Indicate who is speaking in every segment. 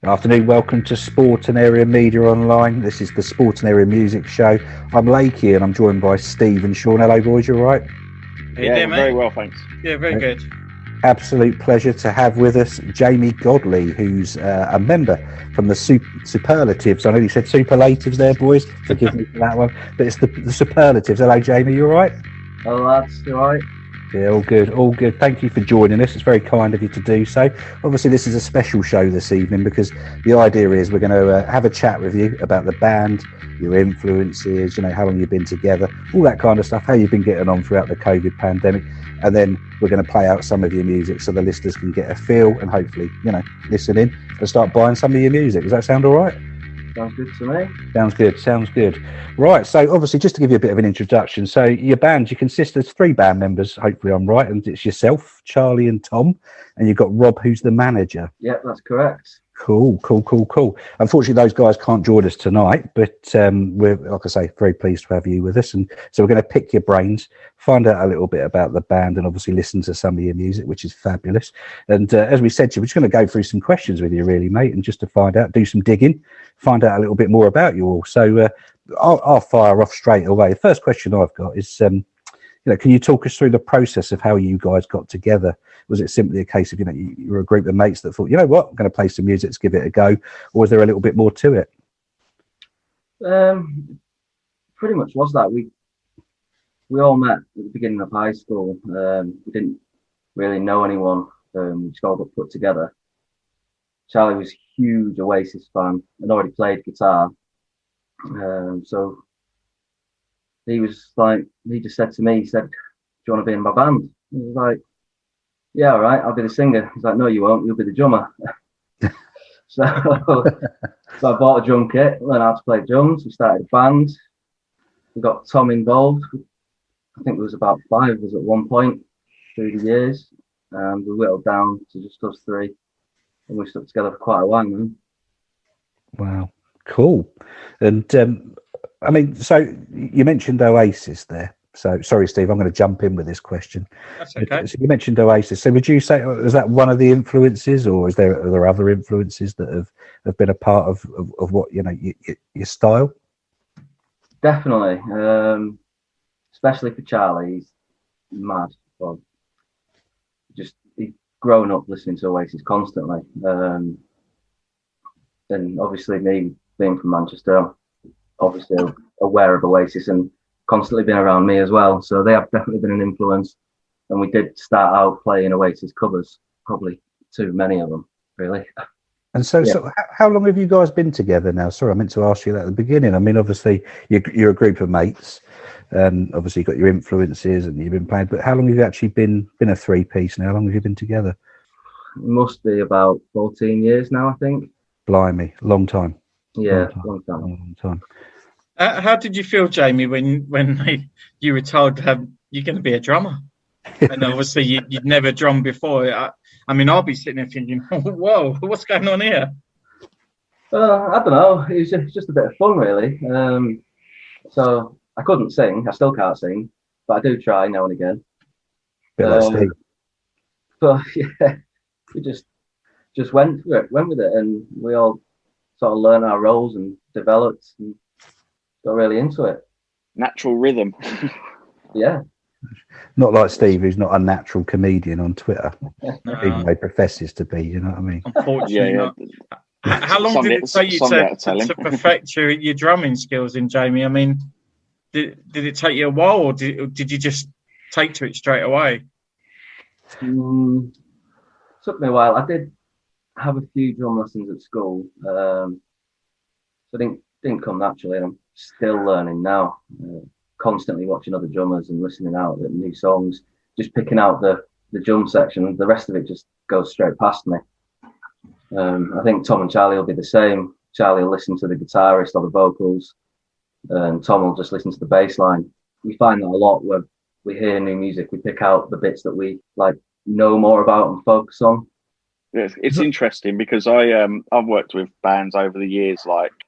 Speaker 1: Afternoon, welcome to Sportanarium Media Online. This is the Sportanarium Music Show. I'm Lakey and I'm joined by Steve and Shaun. Hello boys, you all right?
Speaker 2: Yeah, very well, thanks.
Speaker 3: Yeah, very good.
Speaker 1: Absolute pleasure to have with us Jamie Godley, who's a member from the Superlatives. I know you said Superlatives there, boys. Forgive me for that one. But it's the Superlatives. Hello, Jamie, you all right?
Speaker 4: Hello, lads. You all right?
Speaker 1: Yeah, all good, all good. Thank you for joining us. It's very kind of you to do so. Obviously, this is a special show this evening because the idea is we're going to have a chat with you about the band, your influences, how long you've been together, all that kind of stuff, how you've been getting on throughout the COVID pandemic. And then we're going to play out some of your music so the listeners can get a feel and hopefully, listen in and start buying some of your music. Does that sound all right?
Speaker 4: Sounds good to me.
Speaker 1: Sounds good. Right, so obviously, just to give you a bit of an introduction, so your band, you consist of 3 band members, hopefully I'm right, and it's yourself, Charlie and Tom, and you've got Rob, who's the manager.
Speaker 4: Yeah, that's correct.
Speaker 1: Cool. Unfortunately, those guys can't join us tonight, but we're, like I say, very pleased to have you with us. And so we're going to pick your brains, find out a little bit about the band, and obviously listen to some of your music, which is fabulous. And as we said to you, we're just going to go through some questions with you, really, mate, and just to find out, do some digging, find out a little bit more about you all. So I'll fire off straight away. The first question I've got is, can you talk us through the process of how you guys got together? Was it simply a case of, you were a group of mates that thought, you know what, I'm going to play some music, let's give it a go? Or was there a little bit more to it?
Speaker 4: Pretty much was that. We all met at the beginning of high school. We didn't really know anyone. We just all got put together. Charlie was a huge Oasis fan and already played guitar. So he just said to me, he said, do you want to be in my band? I was like, yeah, all right, I'll be the singer. He's like, no, you won't, you'll be the drummer. so I bought a drum kit, learned how to play drums. We started a band. We got Tom involved. I think there was about 5 of us at one point through the years. And we whittled down to just us 3. And we stuck together for quite a while now.
Speaker 1: Wow, cool. And so you mentioned Oasis there. So sorry, Steve, I'm going to jump in with this question.
Speaker 3: That's okay.
Speaker 1: So you mentioned Oasis. So would you say, is that one of the influences, or are there other influences that have been a part of what, your style?
Speaker 4: Definitely. Especially for Charlie, he's mad. Well, he's grown up listening to Oasis constantly. And obviously me being from Manchester, I'm obviously aware of Oasis and constantly been around me as well, so they have definitely been an influence. And we did start out playing Oasis covers, probably too many of them, really.
Speaker 1: And so how long have you guys been together now? Sorry, I meant to ask you that at the beginning. I mean, obviously you're a group of mates, obviously you've got your influences and you've been playing, but how long have you actually been a 3-piece now? How long have you been together?
Speaker 4: It must be about 14 years now, I think.
Speaker 1: Blimey, long time.
Speaker 4: Yeah, long time.
Speaker 3: How did you feel, Jamie, when you were told you're going to be a drummer? And obviously you'd never drummed before. I mean, I'll be sitting there thinking, whoa, what's going on here?
Speaker 4: I don't know. It was just a bit of fun, really. So I couldn't sing. I still can't sing, but I do try now and again.
Speaker 1: Bit like Steve.
Speaker 4: But yeah, we just went with it, and we all sort of learned our roles and developed and got really into it.
Speaker 2: Natural rhythm.
Speaker 4: Yeah.
Speaker 1: Not like Steve, who's not a natural comedian on Twitter, even though he professes to be, you know what I mean?
Speaker 3: Unfortunately, not. How long did it take you to perfect your drumming skills in, Jamie? I mean, did it take you a while, or did you just take to it straight away?
Speaker 4: Took me a while. I did have a few drum lessons at school, so it didn't come naturally, and I'm still learning now. Constantly watching other drummers and listening out at new songs, just picking out the drum section. The rest of it just goes straight past me. I think Tom and Charlie will be the same. Charlie will listen to the guitarist or the vocals, and Tom will just listen to the bass line. We find that a lot where we hear new music, we pick out the bits that we know more about and focus on.
Speaker 2: Yes, it's interesting because I've worked with bands over the years,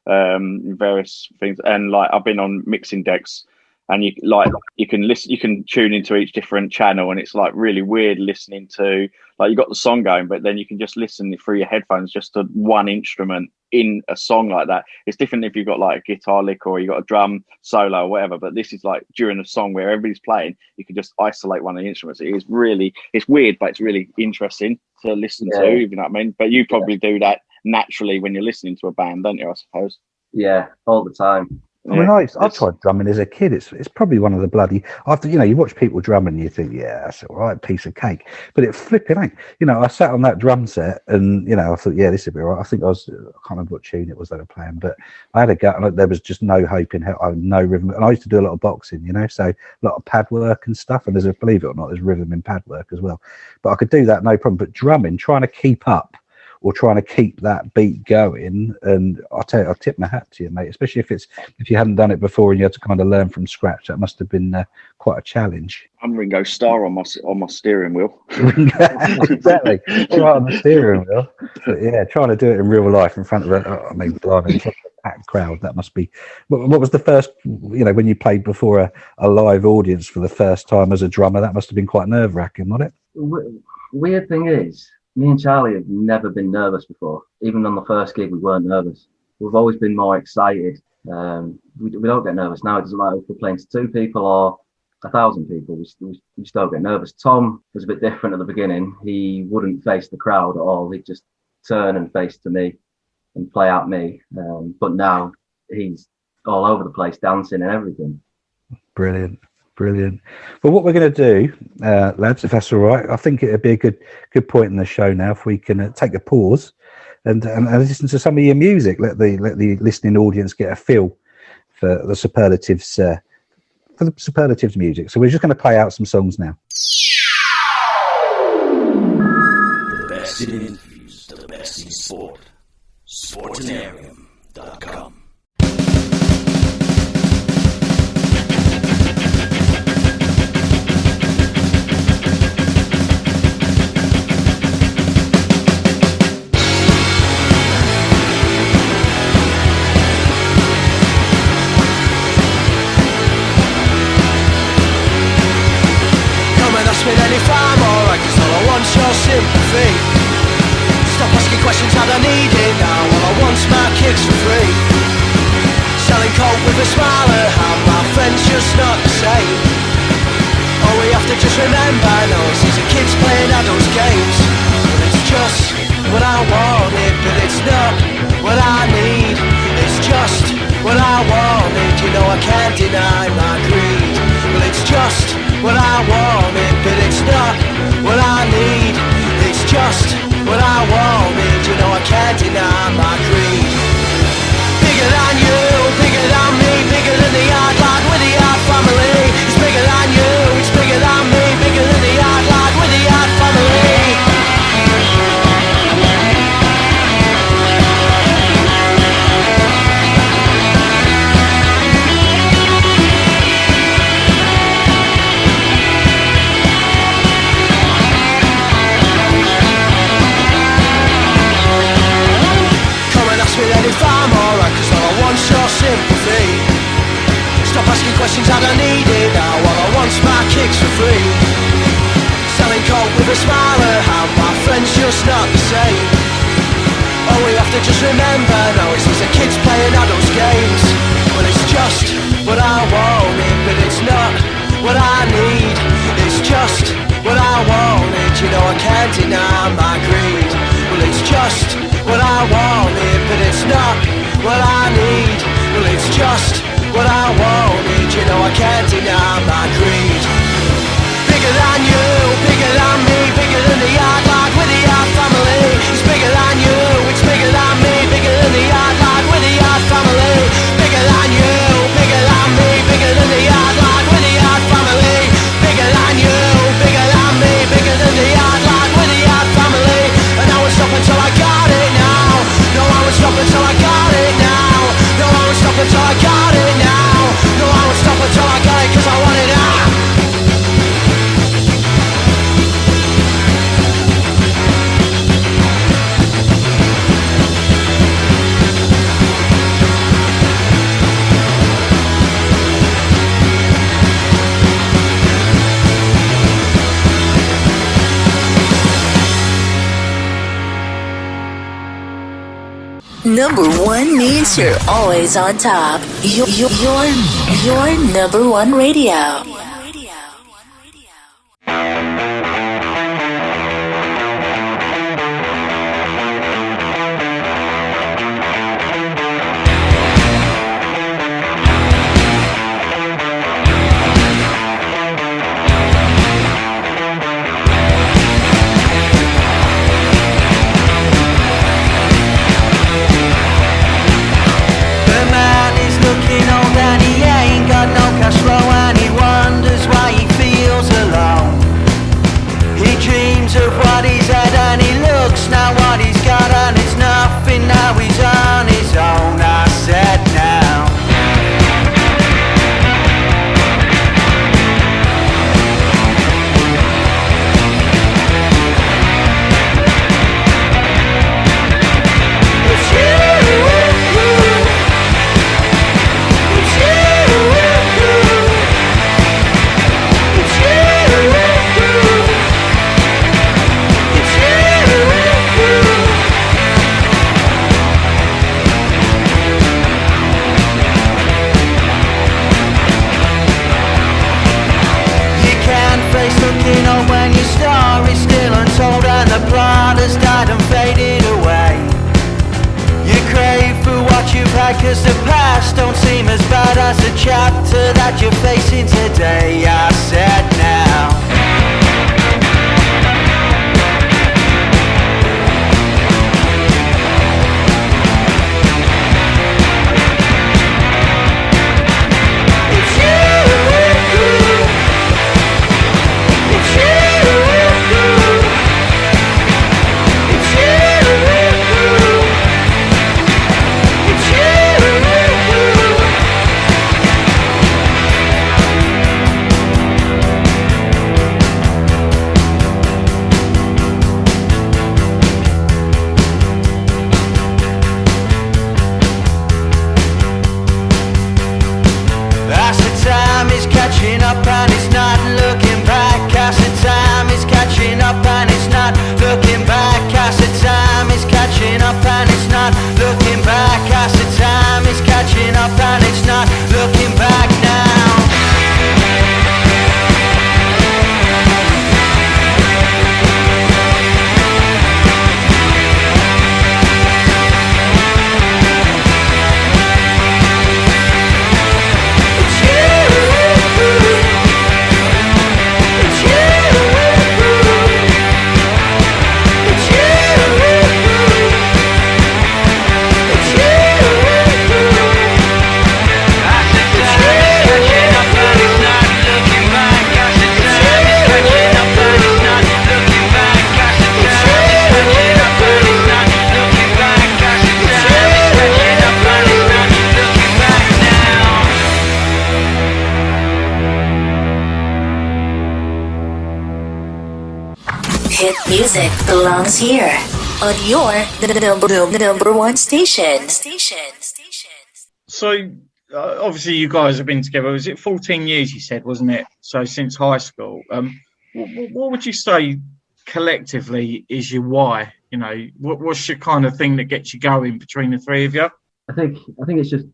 Speaker 2: various things, and I've been on mixing decks and you can listen, you can tune into each different channel, and it's like really weird listening to, like, you got the song going, but then you can just listen through your headphones just to one instrument in a song like that. It's different if you've got like a guitar lick or you got a drum solo or whatever, but this is like during a song where everybody's playing, you can just isolate one of the instruments. It's weird, but it's really interesting to listen to, if you know what I mean. But you probably do that naturally when you're listening to a band, don't you, I suppose?
Speaker 4: Yeah, all the time.
Speaker 1: I mean, I tried drumming as a kid. It's probably one of the bloody, after, you watch people drumming and you think, yeah, that's all right, piece of cake. But it flipping ain't. I sat on that drum set and, I thought, yeah, this would be all right. I think I can't remember what tune it was they were playing, but I had a go and there was just no hope in hell. I had no rhythm. And I used to do a lot of boxing, so a lot of pad work and stuff. And believe it or not, there's rhythm in pad work as well. But I could do that, no problem. But drumming, trying to keep up, or trying to keep that beat going, and I'll tip my hat to you, mate. Especially if you hadn't done it before and you had to kind of learn from scratch. That must have been quite a challenge.
Speaker 2: I'm Ringo Starr on my steering wheel.
Speaker 1: Exactly, right on the steering wheel. But yeah, trying to do it in real life in front of blimey, a packed crowd. That must be. What was the first? When you played before a live audience for the first time as a drummer, that must have been quite nerve-wracking, wasn't it?
Speaker 4: Weird thing is, me and Charlie have never been nervous before. Even on the first gig, we weren't nervous. We've always been more excited. We don't get nervous now. It doesn't matter if we're playing to 2 people or 1,000 people. We just don't get nervous. Tom was a bit different at the beginning. He wouldn't face the crowd at all. He'd just turn and face to me and play at me. But now he's all over the place, dancing and everything.
Speaker 1: Brilliant. Well, what we're going to do, lads, if that's all right, I think it'd be a good point in the show now if we can take a pause and listen to some of your music. Let the listening audience get a feel for the Superlatives music. So we're just going to play out some songs now.
Speaker 5: The best in interviews, the best in sport. Sportanarium.com.
Speaker 6: With any farm or I guess all I want's your sympathy. Stop asking questions I don't need it now. All I want's my kicks for free. Selling coke with a smile at how my friends just not the same. All we have to just remember now is these are kids playing adults games. But it's just what I wanted, but it's not what I need. It's just what I wanted, I can't deny my greed. Well, it's just what I wanted, but it's not what I need. It's just what I wanted, I can't deny my greed. Bigger than you, bigger than me, bigger than the yard lad with the yard family. It's bigger than you, it's bigger than me, bigger than the yard lad with the yard family. Your sympathy. Stop asking questions I don't need it now. All I want's my kicks for free. Selling coke with a smile at how my friends just not the same. All we have to just remember now is these are kids playing adults games. Well, it's just what I wanted, but it's not what I need. It's just what I wanted, I can't deny my greed. Well, it's just what I wanted, but it's not what I need. Well, it's just what I wanted, I can't deny my greed. Bigger than you, bigger than me, bigger than the yard lad with the yard family. It's bigger than you, it's bigger than me, bigger than the yard lad with the yard family. Bigger than you, bigger than me, bigger than the yard lad with the yard family. Bigger than you, bigger than me, bigger than the yard lad with the yard family. And I won't stop until I got it now. No, I won't stop until I got it now. No, I won't stop until I got it now. No, I won't stop until I got it, 'cause I want it now.
Speaker 7: Number one means you're always on top. Your number one radio.
Speaker 6: Cash flow and he wonders why he feels alone. He dreams of what he's had and he looks now what he's got and it's nothing, now he's on his own. I said now. It's you. It's you. Looking on when your story's still untold and the plot has died and faded away. You crave for what you've had cause the past don't seem as bad as the chapter that you're facing today. I said now.
Speaker 7: Hit music belongs here on your number one station.
Speaker 3: So, obviously, you guys have been together. Was it 14 years? You said, wasn't it? So since high school. What would you say collectively is your why? You know, what's your kind of thing that gets you going between the three of you?
Speaker 4: I think it's just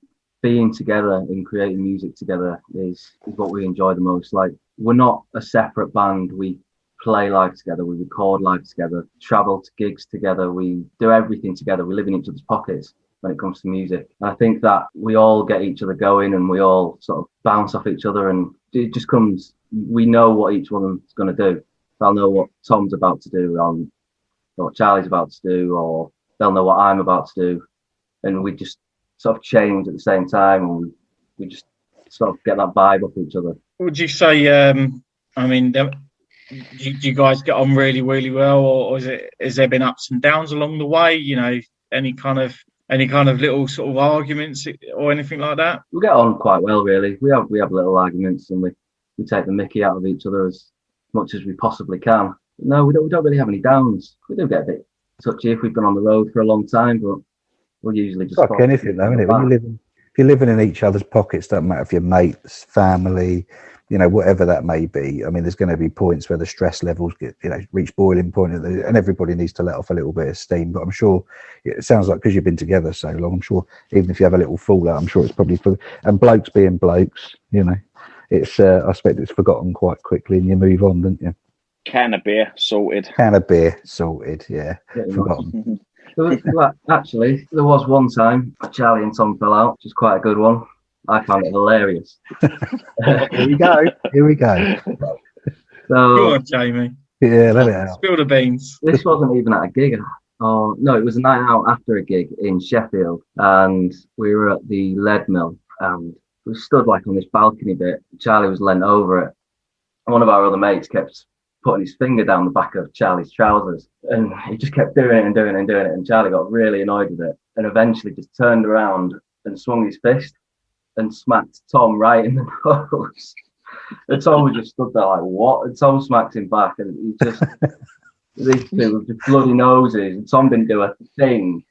Speaker 4: being together and creating music together is what we enjoy the most. Like, we're not a separate band. We play live together, we record live together, travel to gigs together, we do everything together, we live in each other's pockets when it comes to music. And I think that we all get each other going and we all sort of bounce off each other, and it just comes, we know what each one is going to do. They'll know what Tom's about to do, or what Charlie's about to do, or they'll know what I'm about to do, and we just sort of change at the same time, and we just sort of get that vibe off each other.
Speaker 3: Would you say, do you guys get on really, really well, or has there been ups and downs along the way? You know, any kind of little sort of arguments or anything like that?
Speaker 4: We get on quite well, really. We have little arguments, and we take the mickey out of each other as much as we possibly can. No, we don't really have any downs. We do get a bit touchy if we've been on the road for a long time, but we'll usually just
Speaker 1: like anything, though, isn't it? If you're living in each other's pockets, doesn't matter if you're mates, family, whatever that may be. I mean, there's going to be points where the stress levels get, reach boiling point, and everybody needs to let off a little bit of steam. But I'm sure it sounds like, because you've been together so long, I'm sure even if you have a little fallout, I'm sure it's probably and blokes being blokes, it's I expect it's forgotten quite quickly and you move on, don't you?
Speaker 2: Can of beer sorted,
Speaker 1: yeah. Forgotten.
Speaker 4: Actually, there was one time Charlie and Tom fell out, which is quite a good one. I found it hilarious.
Speaker 1: Here we go.
Speaker 4: So,
Speaker 3: Go on, Jamie.
Speaker 1: Yeah, let it out.
Speaker 3: Spill the beans.
Speaker 4: This wasn't even at a gig. Oh no, it was a night out after a gig in Sheffield, and we were at the Lead Mill, and we stood like on this balcony bit. Charlie was leant over it. One of our other mates kept putting his finger down the back of Charlie's trousers, and he just kept doing it, and Charlie got really annoyed with it, and eventually just turned around and swung his fist and smacked Tom right in the nose. And Tom was just stood there like, what? And Tom smacked him back, and he just these two with just bloody noses, and Tom didn't do a thing.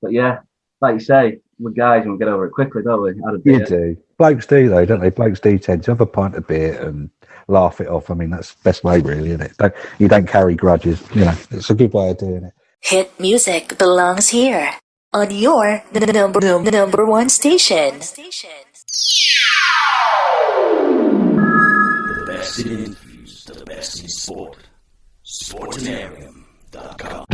Speaker 4: But yeah, like you say, we're guys and we get over it quickly, don't we?
Speaker 1: You do. Blokes do though, don't they? Blokes do tend to have a pint of beer and laugh it off. I mean, that's the best way, really, isn't it? You don't carry grudges. It's a good way of doing it.
Speaker 7: Hit music belongs here on your number one station.
Speaker 5: The best in interviews, the best in sport. Sportanarium.com.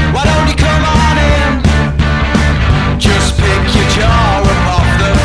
Speaker 6: Why don't you come on in? Just pick your jaw up off the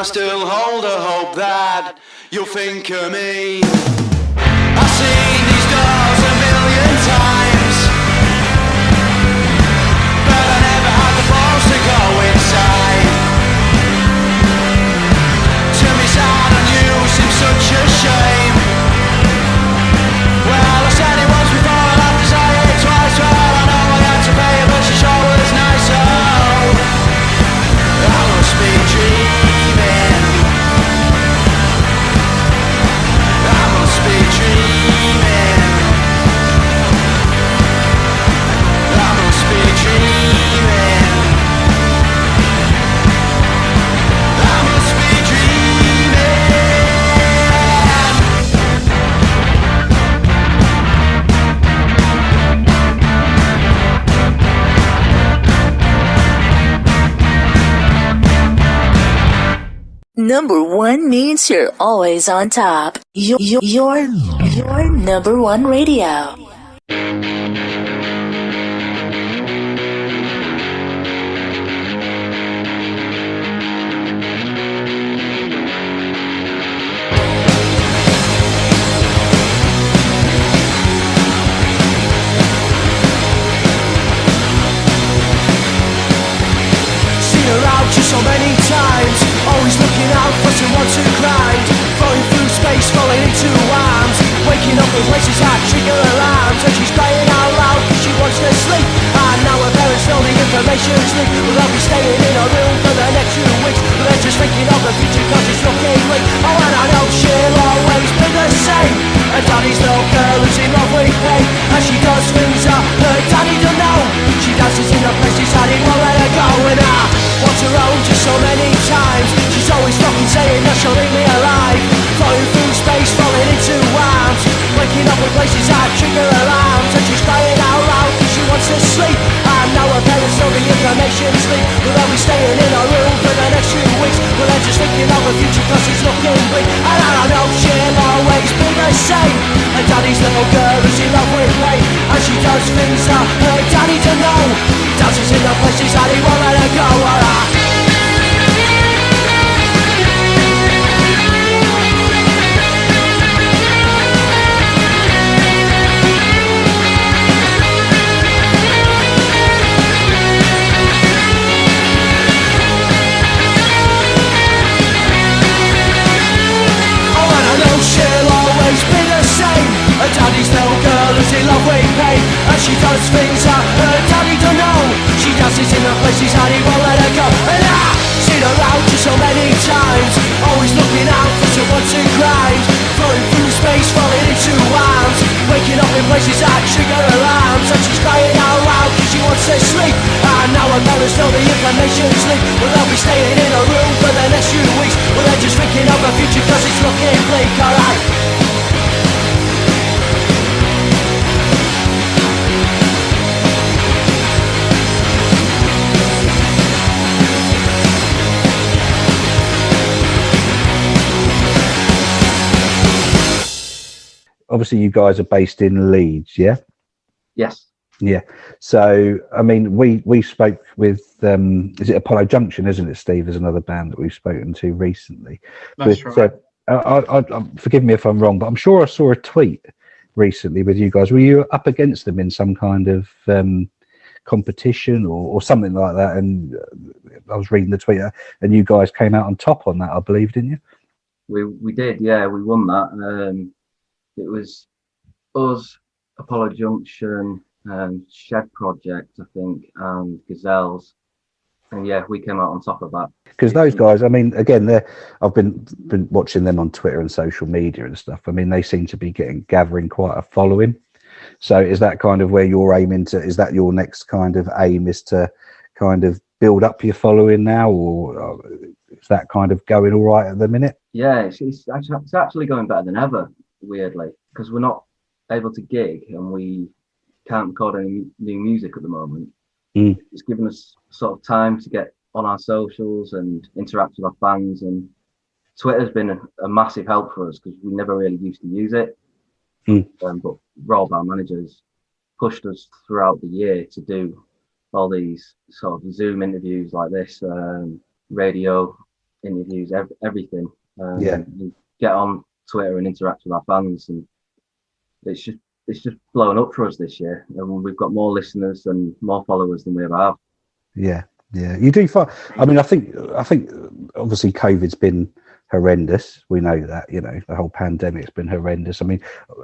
Speaker 6: I still hold a hope that you'll think of me. I've seen these doors a million times, but I never had the balls to go inside. To miss out on you seems such a shame. Well, I said it once before, I'll have to say it twice. Well, I know I had to pay her, but she sure was nice. Oh,
Speaker 7: Number one means you're always on top. Your number one radio.
Speaker 6: So many times, always looking out for someone to grind, falling through space, falling into arms, waking up in places that trigger alarms, and she's crying out loud because she wants to sleep, and now her parents know the information's leaked. Well, I'll be staying in her room for the next few weeks, but they're just thinking of the future cause it's looking bleak. Oh, and I know she'll always be the same, and daddy's little girl who's in love with pain, and she does things that her daddy don't know. She dances in the places that he won't let her go, and I watch her own just so many times. She's always fucking saying that she'll leave me alive, falling through space, falling into arms, waking up in places that trigger alarms, and she's crying out loud because she wants to sleep, and now her parents know the information's leaked. Well, I'll be staying in her room for the next few weeks, well, they're just thinking of the future cause it's looking bleak, and I know she'll always be the same, and daddy's little girl is in love with me, and she does things that her daddy don't know, dances in the places that he won't let her go. Daddy's little girl who's in love with pain, and she does things that her daddy don't know. She dances in the places that he won't let her go, and I've seen her out just so many times, always looking out for someone to grind, floating through space, falling into arms, waking up in places that trigger alarms, and she's crying out loud because she wants to sleep, and now her parents know the information's leaked. Well, they'll be staying in her room for the next few weeks, well, they're just thinking of the future cause it's looking bleak. Alright.
Speaker 1: Obviously, you guys are based in Leeds, yeah?
Speaker 4: Yes.
Speaker 1: Yeah. So, I mean, we spoke with, is it Apollo Junction, isn't it, Steve? Is another band that we've spoken to recently.
Speaker 3: That's right.
Speaker 1: Forgive me if I'm wrong, but I'm sure I saw a tweet recently with you guys. Were you up against them in some kind of competition or something like that? And I was reading the tweet, and you guys came out on top on that, I believe, didn't you?
Speaker 4: We did, yeah. We won that. It was us, Apollo Junction, Shed Project, I think, and Gazelles. And yeah, we came out on top of that.
Speaker 1: Because those guys, I mean, again, I've been watching them on Twitter and social media and stuff. I mean, they seem to be gathering quite a following. So is that kind of where you're aiming to? Is that your next kind of aim, is to kind of build up your following now, or is that kind of going all right at the minute?
Speaker 4: Yeah, it's actually going better than ever, weirdly, because we're not able to gig and we can't record any new music at the moment. It's given us sort of time to get on our socials and interact with our fans, and Twitter's been a massive help for us because we never really used to use it. But Rob, our manager's pushed us throughout the year to do all these sort of Zoom interviews like this, radio interviews, everything. Get on Twitter and interact with our fans, and it's just blown up for us this year, and we've got more listeners and more followers than we ever have.
Speaker 1: Yeah, you do find. I mean, I think obviously COVID's been horrendous. We know that, the whole pandemic's been horrendous. I mean,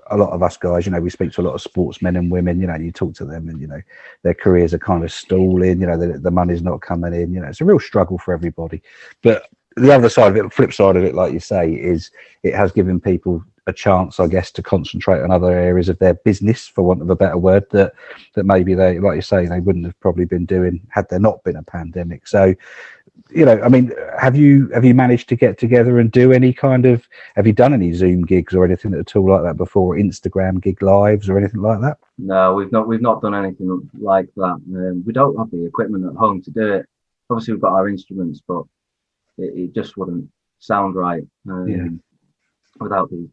Speaker 1: a lot of us guys, we speak to a lot of sportsmen and women, and you talk to them, and their careers are kind of stalling. The money's not coming in. It's a real struggle for everybody. But the other side of it, the flip side of it, like you say, is it has given people a chance, I guess, to concentrate on other areas of their business, for want of a better word, that maybe they, like you say, they wouldn't have probably been doing had there not been a pandemic. So, I mean, have you managed to get together and do any kind of, have you done any Zoom gigs or anything at all like that before, or Instagram gig lives or anything like that?
Speaker 4: No, we've not done anything like that. We don't have the equipment at home to do it. Obviously, we've got our instruments, but it just wouldn't sound right without the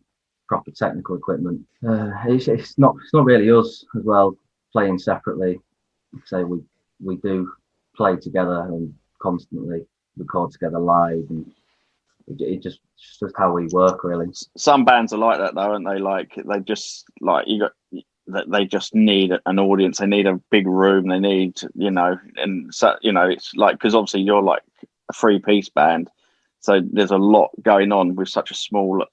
Speaker 4: proper technical equipment. It's not really us as well playing separately. Say we do play together and constantly record together live, and it's just how we work really.
Speaker 2: Some bands are like that though, aren't they? Like they just they just need an audience. They need a big room. They need, and so, it's like, because obviously you're like a 3-piece band, so there's a lot going on with such a small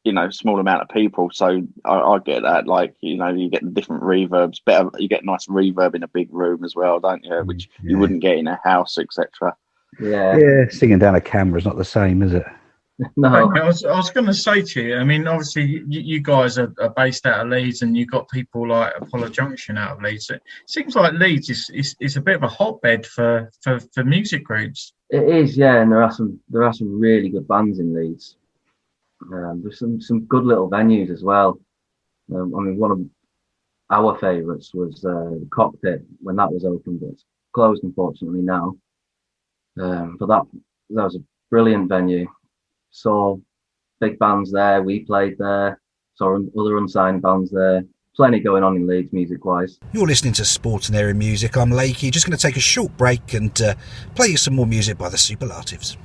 Speaker 2: amount of people. So I get that. Like, you get the different reverbs. Better, you get nice reverb in a big room as well, don't you? Which you wouldn't get in a house, etc.
Speaker 4: Yeah,
Speaker 1: singing down a camera is not the same, is it?
Speaker 4: No,
Speaker 3: I was going to say to you, I mean, obviously you guys are based out of Leeds, and you've got people like Apollo Junction out of Leeds. It seems like Leeds is a bit of a hotbed for music groups.
Speaker 4: it is, yeah, and there are some really good bands in Leeds. There's some good little venues as well. I mean, one of our favourites was the Cockpit when that was open, but it's closed unfortunately now. But that was a brilliant venue. Saw big bands there. We played there. Saw other unsigned bands there. Plenty going on in Leeds music-wise.
Speaker 8: You're listening to Sportanarium Music. I'm Lakey. Just going to take a short break and play you some more music by the Superlatives.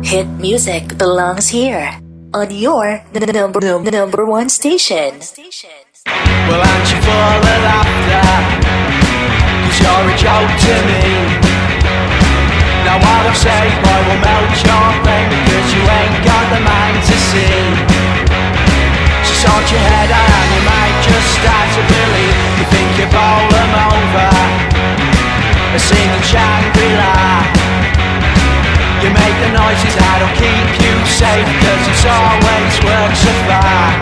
Speaker 7: Hit music belongs here on your number one station.
Speaker 6: Well, aren't you full of laughter? 'Cause you're a joke to me. Now what I've said, boy, will melt your brain, because you ain't got the mind to see. So sort your head out and you might just start to believe. You think you bowl them over, a singing Shangri-La. You make the noises that'll keep you safe, 'cause it's always worked so far.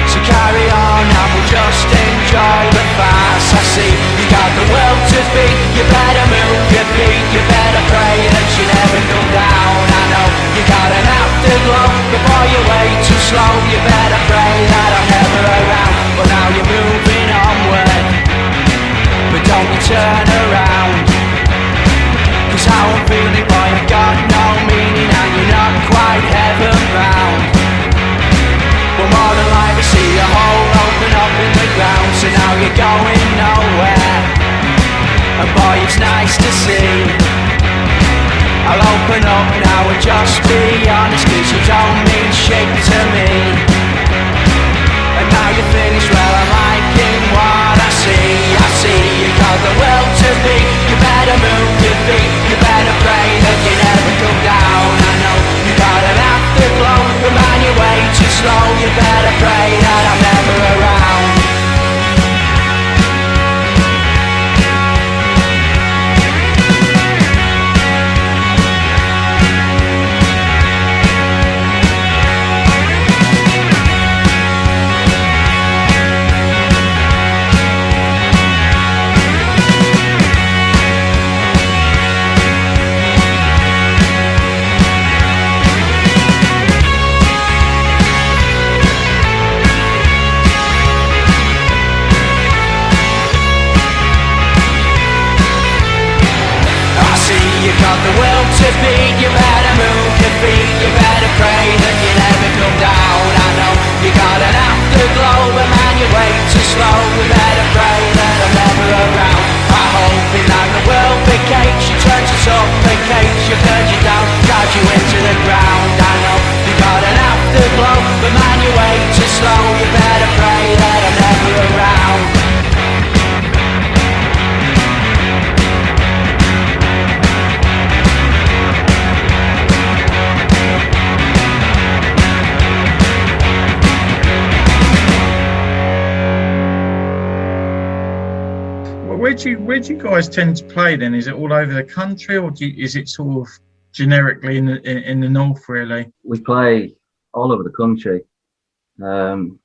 Speaker 6: So carry on and we'll just enjoy the farce. I see you got the world to beat. You better move your feet. You better pray that you never come down. I know you got an afterglow, but boy, you're way too slow. You better pray that I'm never around. But now you're moving onward, but don't you turn around. 'Cause how I'm feeling, boy, you got no meaning, and you're not quite heaven bound. Well, more than likely see a hole open up in the ground. So now you're going nowhere, and boy, it's nice to see. I'll open up now and just be honest, 'cause you don't mean shit to me. And now you're finished, well, I'm liking what I see. I see you got the world to beat. You better move your feet. You better pray that you never come down. I know you got an afterglow, but man, you're way too slow. You better pray that I'm never around. You got the world to beat. You better move your feet. You better pray that you never come down. I know you got an afterglow, but man, you're way too slow. You better pray that I'm never around. I'm hoping that the world vacates. You turn to suffocate. You burn you down, drag you into the ground. I know you got an afterglow, but man, you're way too slow. You better pray that I'm never around.
Speaker 3: Where do you guys tend to play then? Is it all over the country, or is it sort of generically in the north, really?
Speaker 4: We play all over the country. We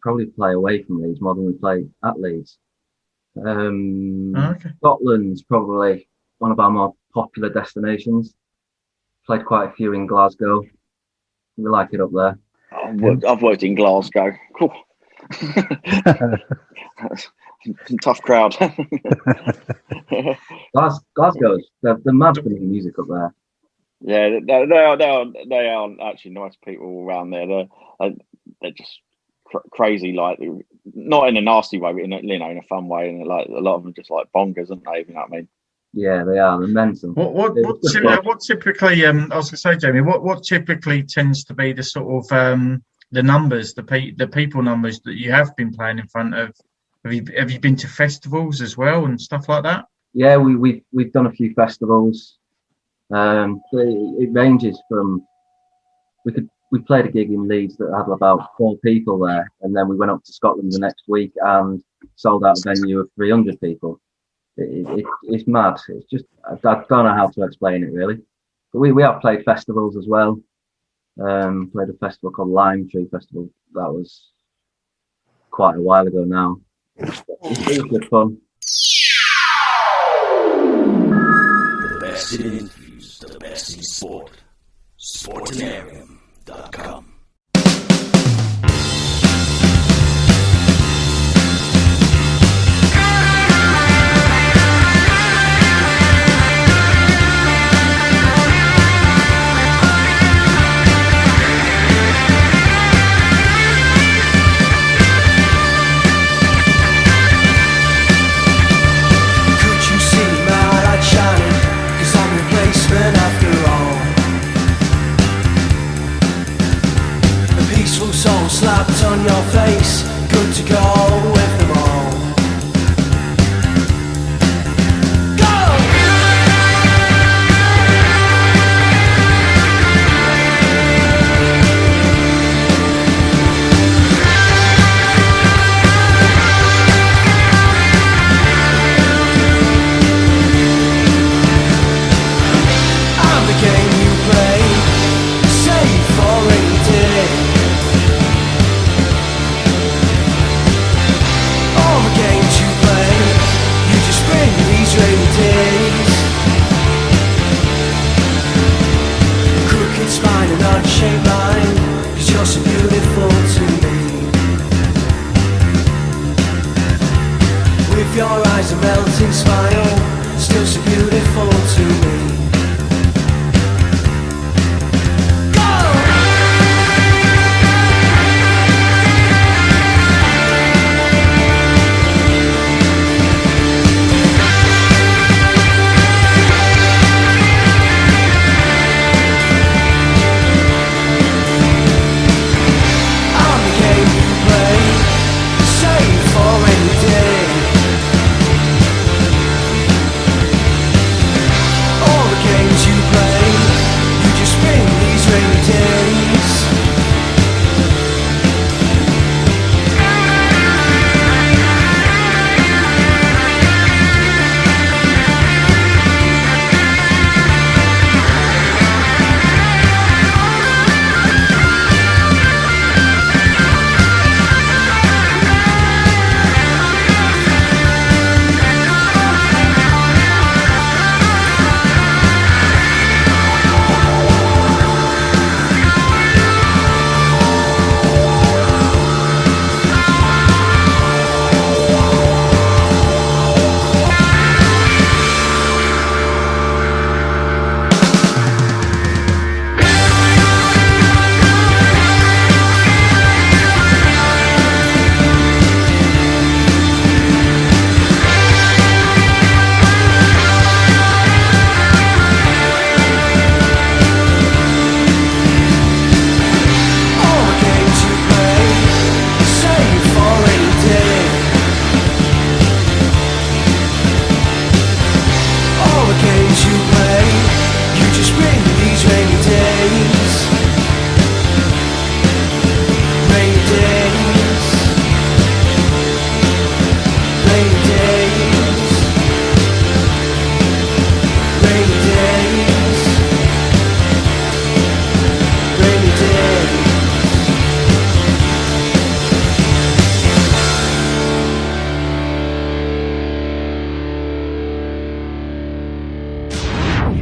Speaker 4: probably play away from Leeds more than we play at Leeds.
Speaker 3: Okay.
Speaker 4: Scotland's probably one of our more popular destinations. Played quite a few in Glasgow. We like it up there.
Speaker 2: I've worked in Glasgow. Cool. Tough crowd.
Speaker 4: Glasgow's they're mad for new music up there.
Speaker 2: Yeah, they are actually nice people around there. They're just crazy, like not in a nasty way, but in a fun way. And like a lot of them just like bongers, aren't they? You know what I mean?
Speaker 4: Yeah, they are. They're mental.
Speaker 3: What typically? I was going to say, Jamie, what typically tends to be the sort of the numbers, the people numbers that you have been playing in front of? Have you been to festivals as well and stuff like that?
Speaker 4: Yeah, we've done a few festivals. It ranges from we played a gig in Leeds that had about 4 people there, and then we went up to Scotland the next week and sold out a venue of 300 people. It's mad. It's just I don't know how to explain it really. But we have played festivals as well. Played a festival called Lime Tree Festival. That was quite a while ago now. It's good fun.
Speaker 5: The best in interviews, the best in sport. Sportanarium.com.
Speaker 6: Slapped on your face, good your eyes a melting smile, still so beautiful to me.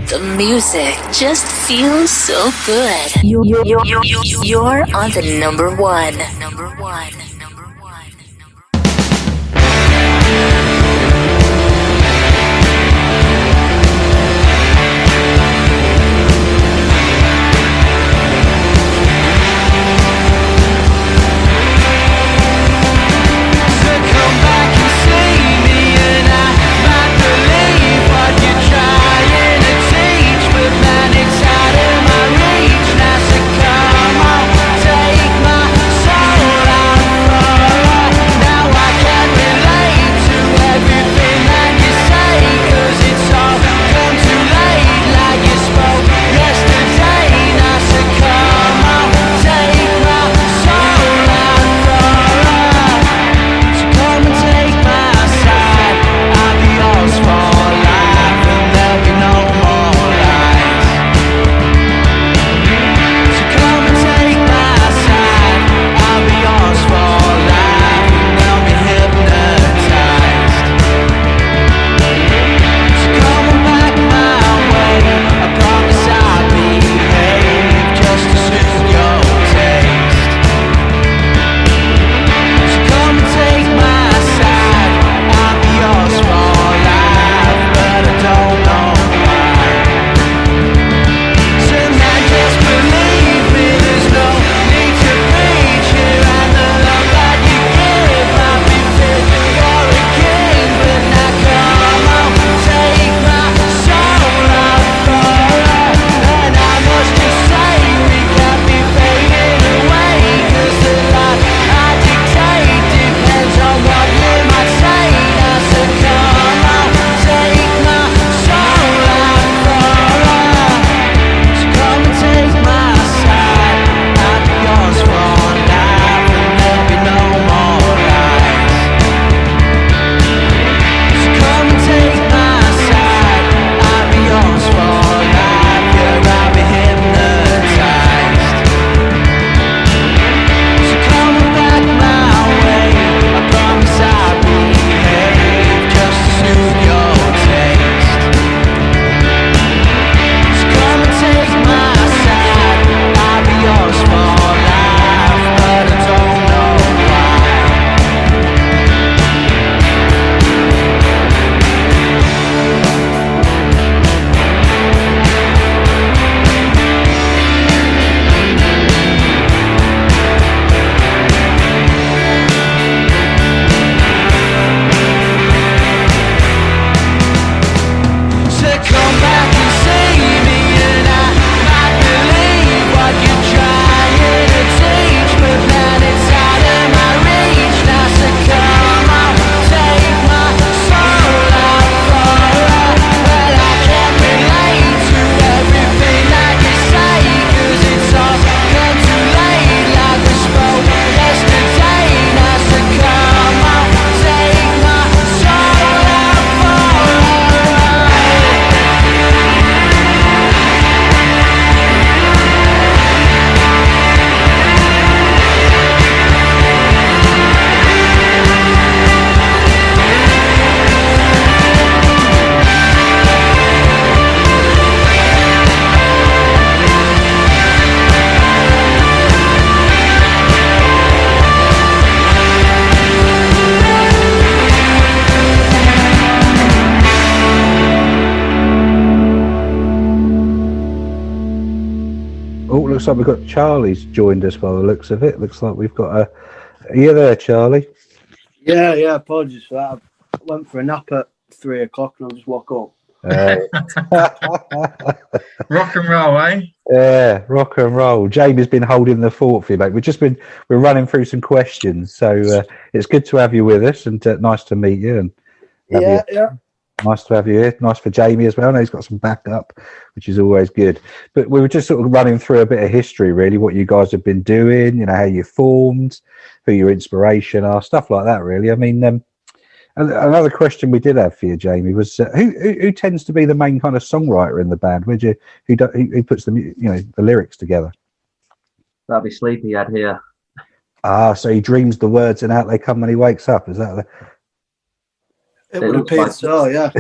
Speaker 7: The music just feels so good. You're on the number one.
Speaker 6: Take my soul and
Speaker 1: looks like we've got Charlie's joined us by the looks of it. Looks like we've got a. Are you there, Charlie?
Speaker 9: Yeah. Apologies for that. I went for a nap at 3 o'clock and I just woke up.
Speaker 3: Rock and roll, eh?
Speaker 1: Yeah, rock and roll. Jamie's been holding the fort for you, mate. We're running through some questions, so it's good to have you with us, and nice to meet you. And
Speaker 9: Yeah.
Speaker 1: Nice to have you here. Nice for Jamie as well. I know he's got some backup, which is always good. But we were just sort of running through a bit of history, really, what you guys have been doing, how you formed, who your inspiration are, stuff like that, really. I mean, another question we did have for you, Jamie, was who tends to be the main kind of songwriter in the band? Who puts the lyrics together?
Speaker 4: That'd be Sleepyhead here.
Speaker 1: Ah, so he dreams the words and out they come when he wakes up. Is that
Speaker 9: It would appear so, yeah.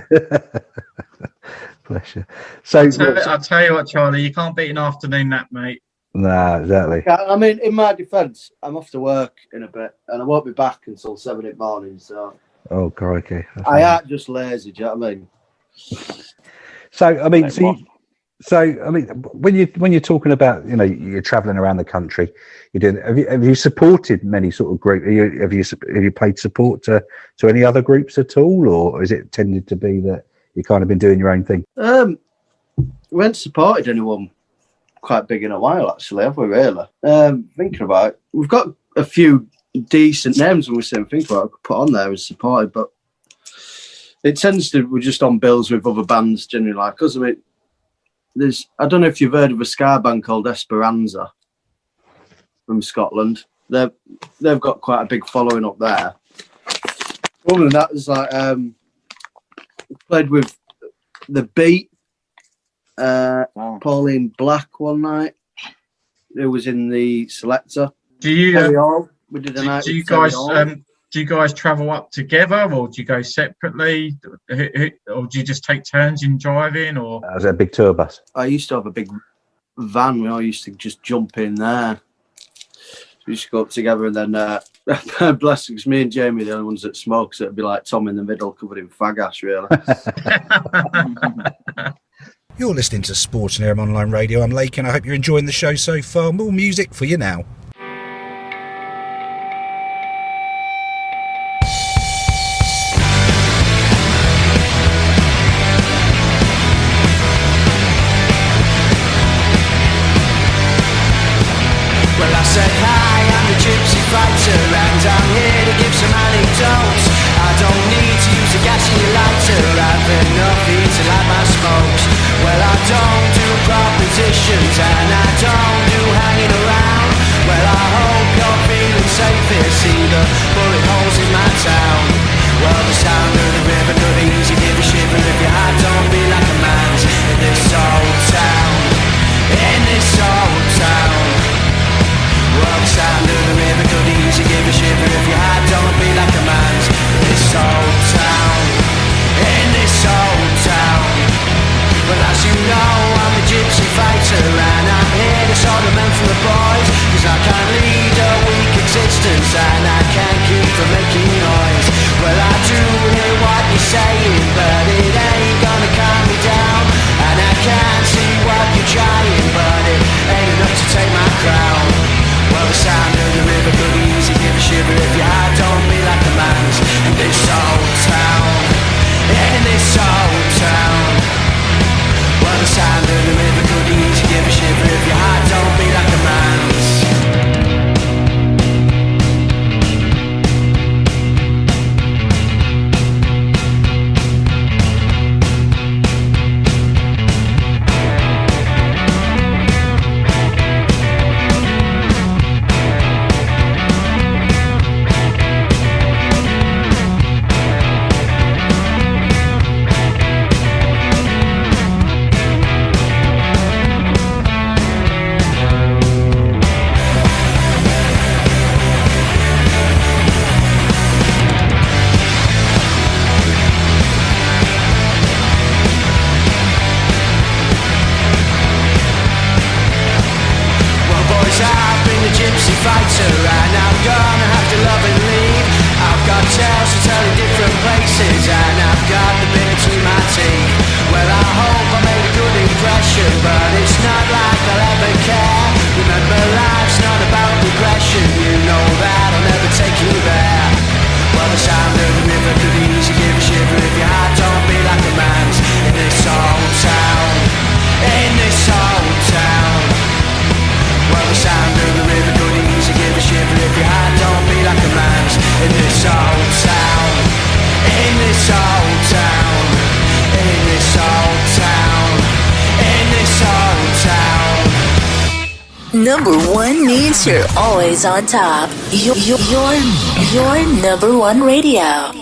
Speaker 1: Bless you. So
Speaker 3: I'll tell you what, Charlie, you can't beat an afternoon nap, mate.
Speaker 1: Nah, exactly.
Speaker 9: I mean, in my defence, I'm off to work in a bit and I won't be back until 7 in the morning, so...
Speaker 1: Oh, crikey.
Speaker 9: I ain't just lazy, do you know what I mean?
Speaker 1: So, I mean, when you're talking about, you're travelling around the country, have you supported many sort of groups? Have you paid support to any other groups at all, or is it tended to be that you've kind of been doing your own thing?
Speaker 9: We haven't supported anyone quite big in a while, actually, have we, really? Thinking about it, we've got a few decent names when we say think about it, put on there as supported, but it tends to, we're just on bills with other bands generally like us. I mean, I don't know if you've heard of a ska band called Esperanza from Scotland. They've got quite a big following up there. Other than that, there's like played with The Beat, Pauline Black one night, who was in the Selector.
Speaker 3: Do you
Speaker 9: we did a night.
Speaker 3: Do you guys travel up together, or do you go separately, or do you just take turns in driving? Or
Speaker 1: was it a big tour bus?
Speaker 9: I used to have a big van. We all used to just jump in there. We used to go up together, and then bless because me and Jamie are the only ones that smoke, so it'd be like Tom in the middle, covered in fag ash, really.
Speaker 8: You're listening to Sportanarium Online Radio. I'm Lakey, and I hope you're enjoying the show so far. More music for you now.
Speaker 6: But it's not like I'll ever care. take you there. Well, the sound of the river could easily give a shiver if your heart don't beat like a man's in this old town, in this old town. Well, the sound of the river could easily give a shiver if your heart don't beat like a man's in this old town, in this old town, in this old town, in this old town.
Speaker 7: Number one means you're always on top. Your number one radio.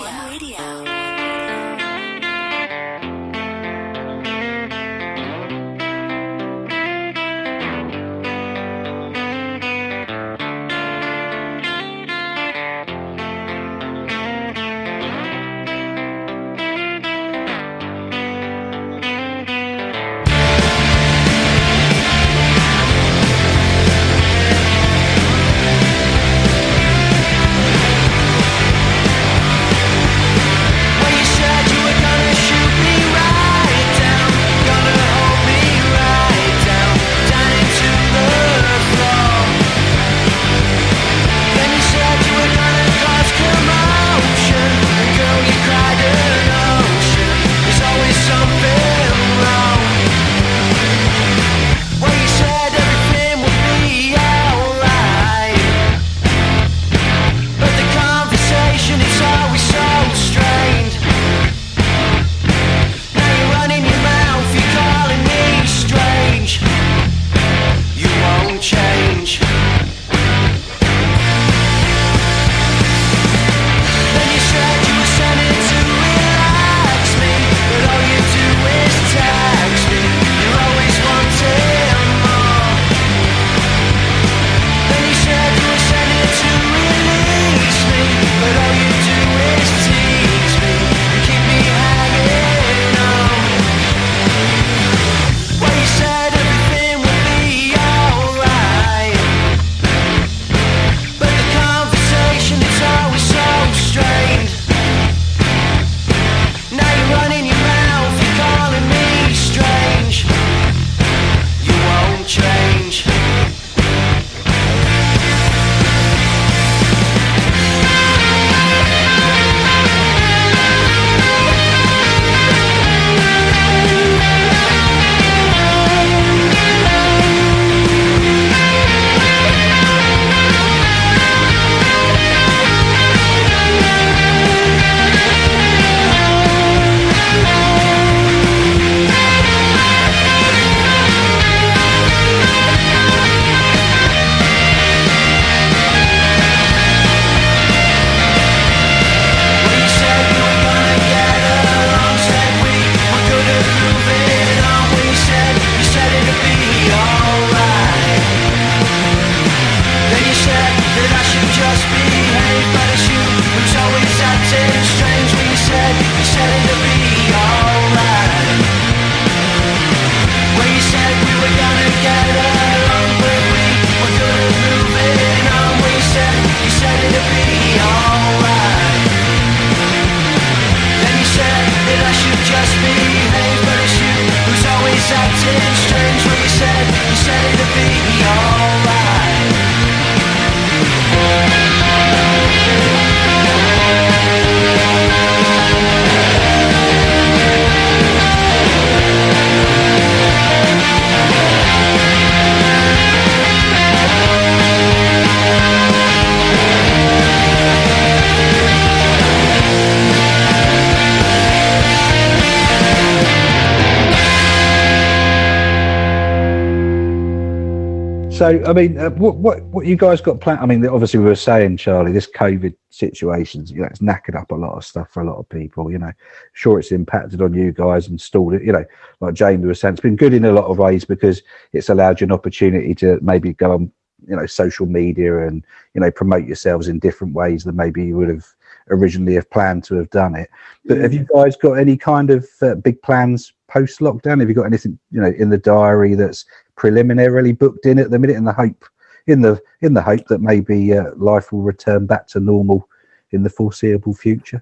Speaker 1: So, I mean, what you guys got planned? I mean, obviously, we were saying, Charlie, this COVID situation, you know, it's knackered up a lot of stuff for a lot of people. You know, sure, it's impacted on you guys and stalled it. You know, like Jamie was saying, it's been good in a lot of ways because it's allowed you an opportunity to maybe go on, you know, social media and, you know, promote yourselves in different ways than maybe you would have originally have planned to have done it. But have you guys got any kind of big plans post lockdown? Have you got anything, you know, in the diary that's preliminarily booked in at the minute in the hope that maybe life will return back to normal in the foreseeable future?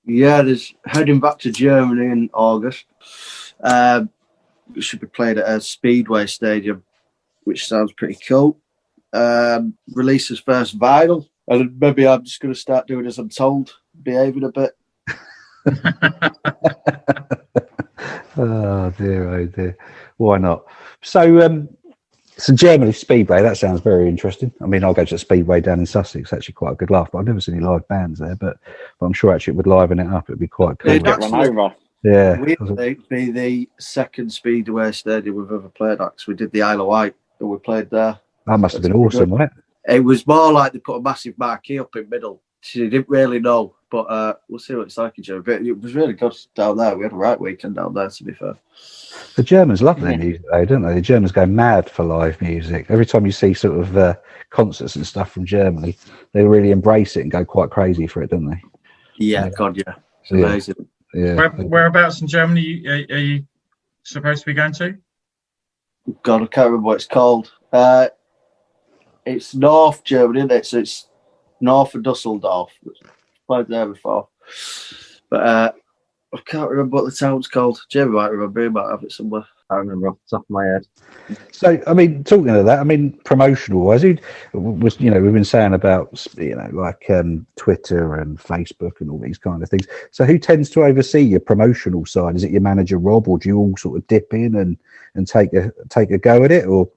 Speaker 9: Yeah, there's heading back to Germany in August. It should be played at a Speedway Stadium, which sounds pretty cool. Release his first vinyl And maybe I'm just going to start doing as I'm told, behaving a bit.
Speaker 1: Oh dear. Why not? So Germany Speedway, that sounds very interesting. I mean, I'll go to the Speedway down in Sussex. Actually quite a good laugh, but I've never seen any live bands there, but I'm sure actually it would liven it up. It'd be quite cool.
Speaker 9: It'd actually,
Speaker 1: yeah.
Speaker 9: It'd be the second Speedway stadium we've ever played at, 'cause we did the Isle of Wight and we played there.
Speaker 1: That must have been awesome, wasn't it?
Speaker 9: It was more like they put a massive marquee up in the middle. So you didn't really know, but we'll see what it's like in Germany. But it was really good down there. We had a right weekend down there, to be fair.
Speaker 1: The Germans love their music, though, don't they? The Germans go mad for live music. Every time you see sort of concerts and stuff from Germany, they really embrace it and go quite crazy for it, don't they?
Speaker 9: Yeah, God, yeah. It's amazing.
Speaker 1: Yeah.
Speaker 3: Whereabouts in Germany are you supposed to be going to?
Speaker 9: God, I can't remember what it's called. It's North Germany, isn't it? So it's north of Dusseldorf. I've played there before. But I can't remember what the town's called. Jamie might remember. He might have it somewhere. I remember off the top of my head.
Speaker 1: So, I mean, talking of that, I mean, promotional-wise, we've been saying about, like Twitter and Facebook and all these kind of things. So who tends to oversee your promotional side? Is it your manager, Rob, or do you all sort of dip in and take a go at it? Or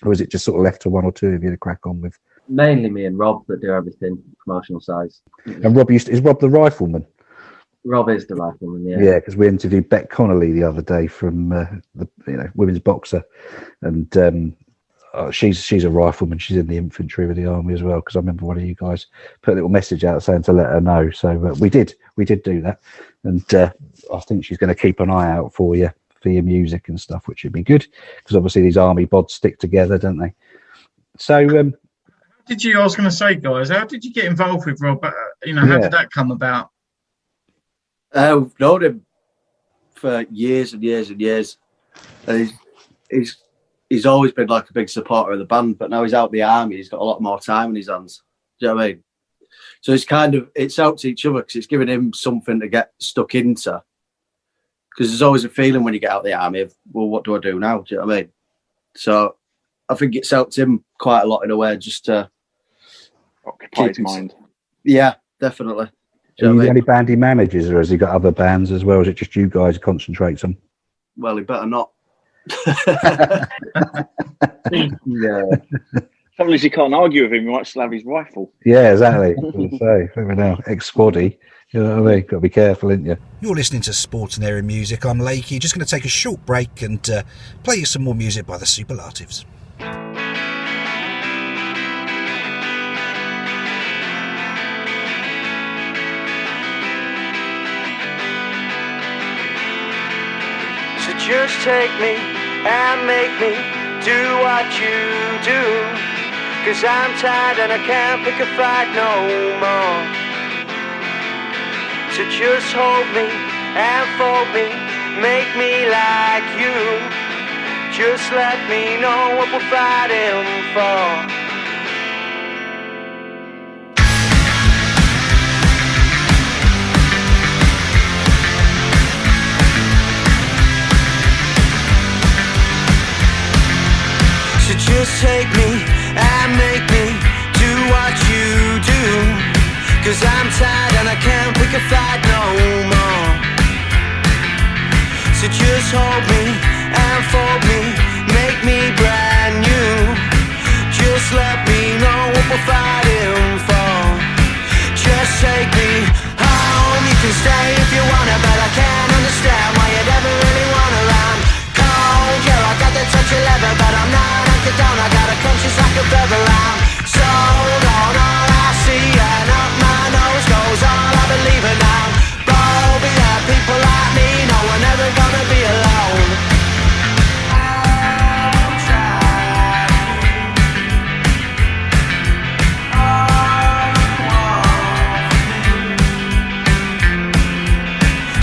Speaker 1: is it just sort of left to one or two of you to crack on with?
Speaker 4: Mainly me and Rob that do everything promotional size.
Speaker 1: And Rob is Rob the rifleman?
Speaker 4: Rob is the rifleman, yeah.
Speaker 1: Yeah, because we interviewed Beck Connolly the other day from the women's boxer, and she's a rifleman. She's in the infantry with the army as well. Because I remember one of you guys put a little message out saying to let her know. So we did do that, and I think she's going to keep an eye out for you for your music and stuff, which would be good because obviously these army bods stick together, don't they? So.
Speaker 3: I was going to say, guys, how did you get involved with Rob? How did that come about?
Speaker 9: I've known him for years and years and years. And he's always been like a big supporter of the band, but now he's out the army, he's got a lot more time in his hands. Do you know what I mean? So it's helped each other because it's given him something to get stuck into. Because there's always a feeling when you get out the army of, well, what do I do now? Do you know what I mean? So I think it's helped him quite a lot in a way just to
Speaker 2: occupy his mind.
Speaker 9: Yeah, definitely.
Speaker 1: Are you the only band he manages, or has he got other bands as well? Is it just you guys who concentrates on?
Speaker 9: Well, he better not.
Speaker 4: Yeah.
Speaker 2: Trouble is, you can't argue with him. You might still have his rifle.
Speaker 1: Yeah, exactly. I was going to say, over now, ex-squaddy. You know what I mean? Got to be careful, ain't you?
Speaker 8: You're listening to Sportanarium Music. I'm Lakey. Just going to take a short break and play you some more music by the Superlatives.
Speaker 6: Just take me and make me do what you do, 'cause I'm tired and I can't pick a fight no more. So just hold me and fold me, make me like you. Just let me know what we're fighting for. Just take me and make me do what you do, 'cause I'm tired and I can't pick a fight no more. So just hold me and fold me, make me brand new. Just let me know what we're fighting for. Just take me home, you can stay if you wanna, but I can't understand why you'd ever really wanna run cold. Yeah, I got the touch of leather, but I'm not down, I got a conscience like a feather. I'm sold on all I see, and up my nose goes all I believe in now. Bold, but yeah, people like me know we're never gonna be alone. I'll try.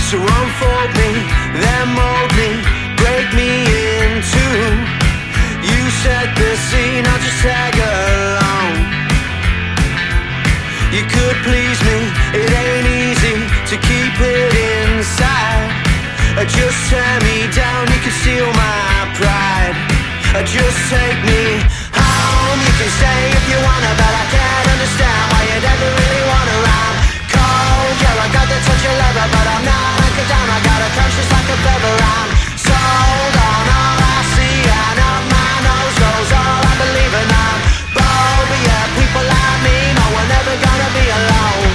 Speaker 6: So unfold me, then mold me, break me in two. You set the scene, I'll just tag along. You could please me, it ain't easy to keep it inside. Just tear me down, you can steal my pride. Just take me home, you can stay if you wanna, but I can't understand why your leather, but I'm not anchored down. I got a conscience like a feather. I'm sold on all I see, and up my nose goes all I believe in. I'm bold, but yeah, people like me know we're never gonna be alone.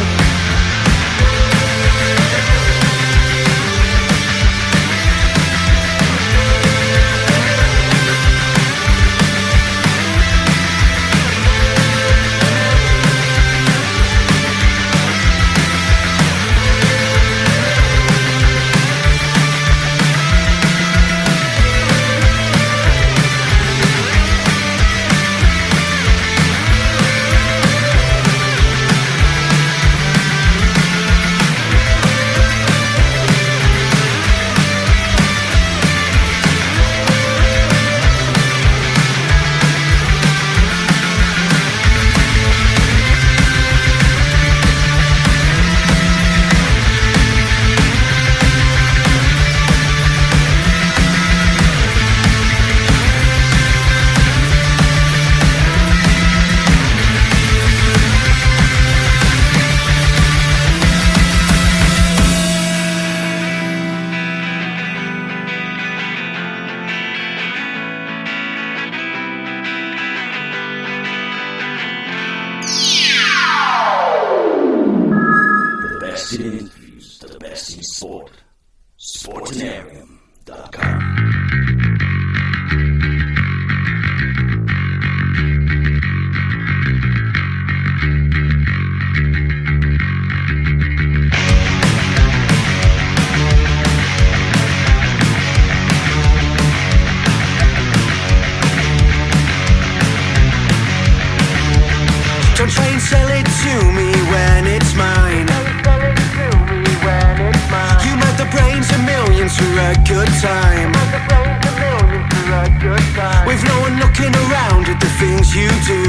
Speaker 5: best in interviews, the best in sport. Sportanarium.com.
Speaker 6: Don't try and sell it to me when it's mine. You make the brains of millions for a good time. With no one looking around at the things you do.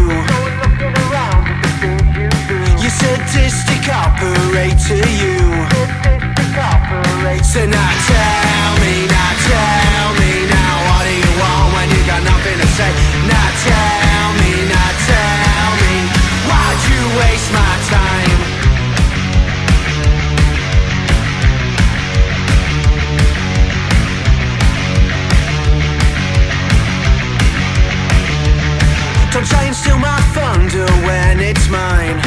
Speaker 6: You sadistic operator, you. So now tell me now, what do you want when you got nothing to say? Now tell me, why'd you waste my time? Don't try and steal my thunder when it's mine.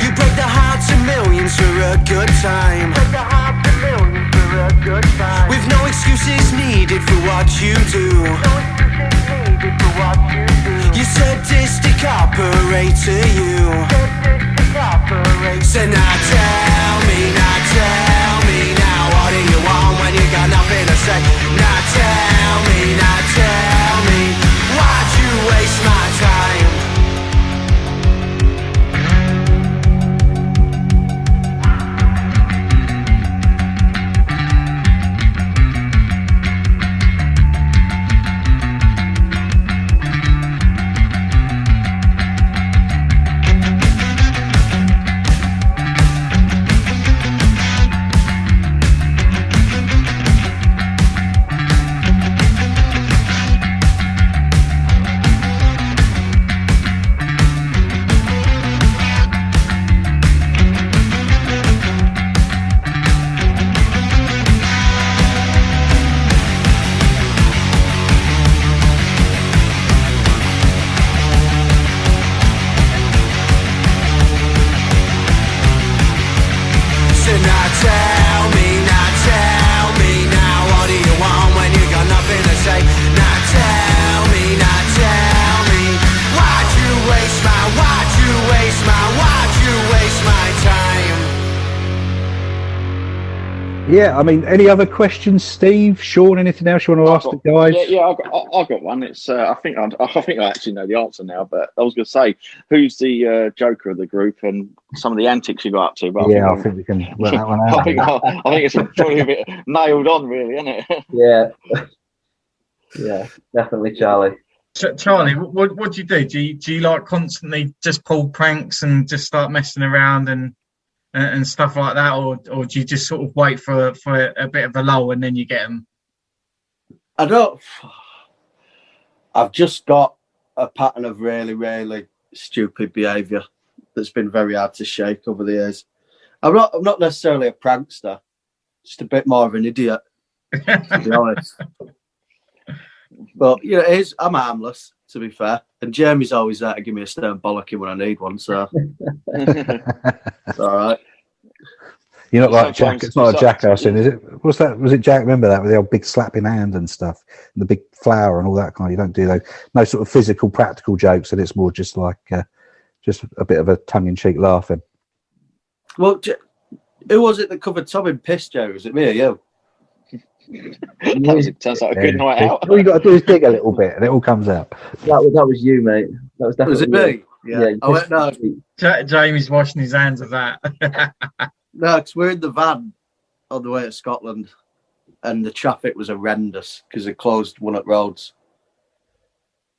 Speaker 6: You break the hearts of millions for a good time. With no excuses needed for what you do. You sadistic operator, you. So now tell me now, what do you want when you got nothing to say? Now tell me, why'd you waste my time?
Speaker 1: Yeah, I mean, any other questions, Steve, Shaun? Anything else you want to ask the guys?
Speaker 2: Yeah, I've got one. It's I think I actually know the answer now, but I was going to say, who's the joker of the group and some of the antics you got up to? But
Speaker 1: I think we can work that one out.
Speaker 2: I think it's probably a bit nailed on, really, isn't it?
Speaker 4: Yeah, definitely, Charlie.
Speaker 3: Charlie, what do you do? Do you like constantly just pull pranks and just start messing around and stuff like that, or do you just sort of wait for a bit of a lull and then you get them?
Speaker 9: I've just got a pattern of really, really stupid behaviour that's been very hard to shake over the years. I'm not necessarily a prankster, just a bit more of an idiot, to be honest. But I'm harmless, to be fair. And Jamie's always there to give me a stern bollocking when I need one, so it's all right.
Speaker 1: You're not like Jack. It's not a jackass in, is it? What's that? Was it Jack? Remember that with the old big slapping hand and stuff, and the big flower and all that kind. You don't do those. No sort of physical, practical jokes, and it's more just like just a bit of a tongue-in-cheek laughing.
Speaker 9: Well, who was it that covered Tom in piss, Joe? Was it me or you?
Speaker 2: Sounds like a good night out.
Speaker 1: All you got to do is dig a little bit, and it all comes out.
Speaker 4: That was you, mate. That was definitely.
Speaker 9: Was it me? Yeah. I went no.
Speaker 3: Jamie's washing his hands of that.
Speaker 9: No, because we're in the van on the way to Scotland, and the traffic was horrendous because they closed one at Rhodes.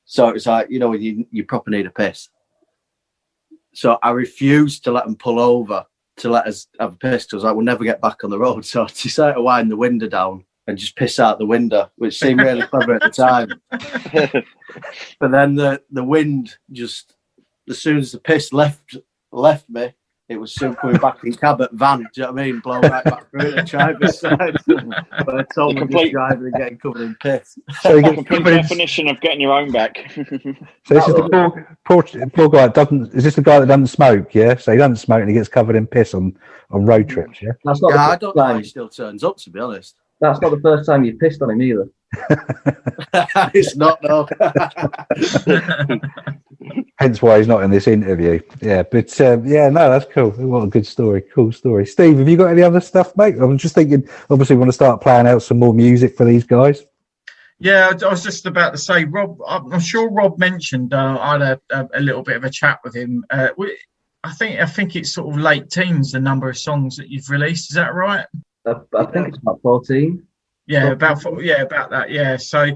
Speaker 9: So it was like, when you proper need a piss. So I refused to let them pull over to let us have a piss because we'll never get back on the road. So I decided to wind the window down and just piss out the window, which seemed really clever at the time. But then the wind just, as soon as the piss left me, it was soon coming back in cab at van. Do you know what I mean? Blown right back through the driver's side. But I told me just driving and getting covered in piss.
Speaker 2: So you get the complete definition of getting your own back.
Speaker 1: So this is the poor guy. Is this the guy that doesn't smoke? Yeah. So he doesn't smoke and he gets covered in piss on road trips. Yeah.
Speaker 4: That's not.
Speaker 9: I don't know how he still turns up. To be honest,
Speaker 4: that's not the first time you pissed on him either.
Speaker 9: It's not, no.
Speaker 1: Hence why he's not in this interview. Yeah, but no, that's cool. What a good story. Cool story. Steve, have you got any other stuff, mate? I was just thinking, obviously, want to start playing out some more music for these guys.
Speaker 3: Yeah, I was just about to say, Rob. I'm sure Rob mentioned I had a little bit of a chat with him. I think it's sort of late teens, the number of songs that you've released. Is that right?
Speaker 4: I think it's about 14.
Speaker 3: Yeah, about that. Yeah. So,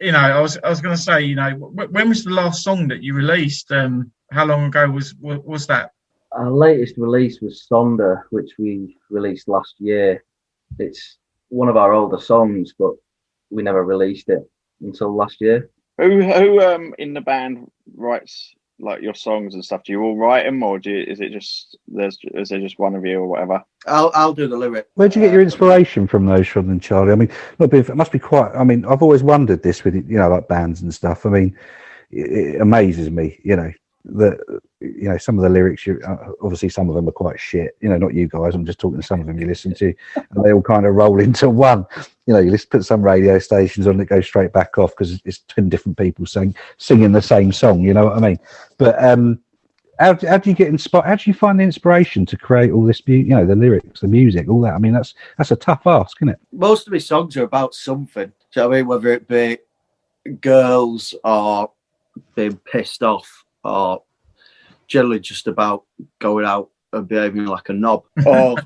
Speaker 3: I was going to say, when was the last song that you released? How long ago was that?
Speaker 4: Our latest release was Sonder, which we released last year. It's one of our older songs, but we never released it until last year.
Speaker 2: Who in the band writes like your songs and stuff? Do you all write them, or is there just one of you or whatever?
Speaker 9: I'll do the lyric.
Speaker 1: Where'd you get your inspiration from those, Shaun and Charlie? I mean, it must be quite. I mean, I've always wondered this with like bands and stuff. I mean, it amazes me, that some of the lyrics. Obviously, some of them are quite shit. Not you guys. I'm just talking to some of them you listen to, and they all kind of roll into one. You just put some radio stations on, it goes straight back off because it's 10 different people singing the same song. You know what I mean? But how do you get inspired? How do you find the inspiration to create all this? The lyrics, the music, all that. I mean, that's a tough ask, isn't it?
Speaker 9: Most of my songs are about something. Do you know what I mean? Whether it be girls or being pissed off, or generally just about going out and behaving like a knob, or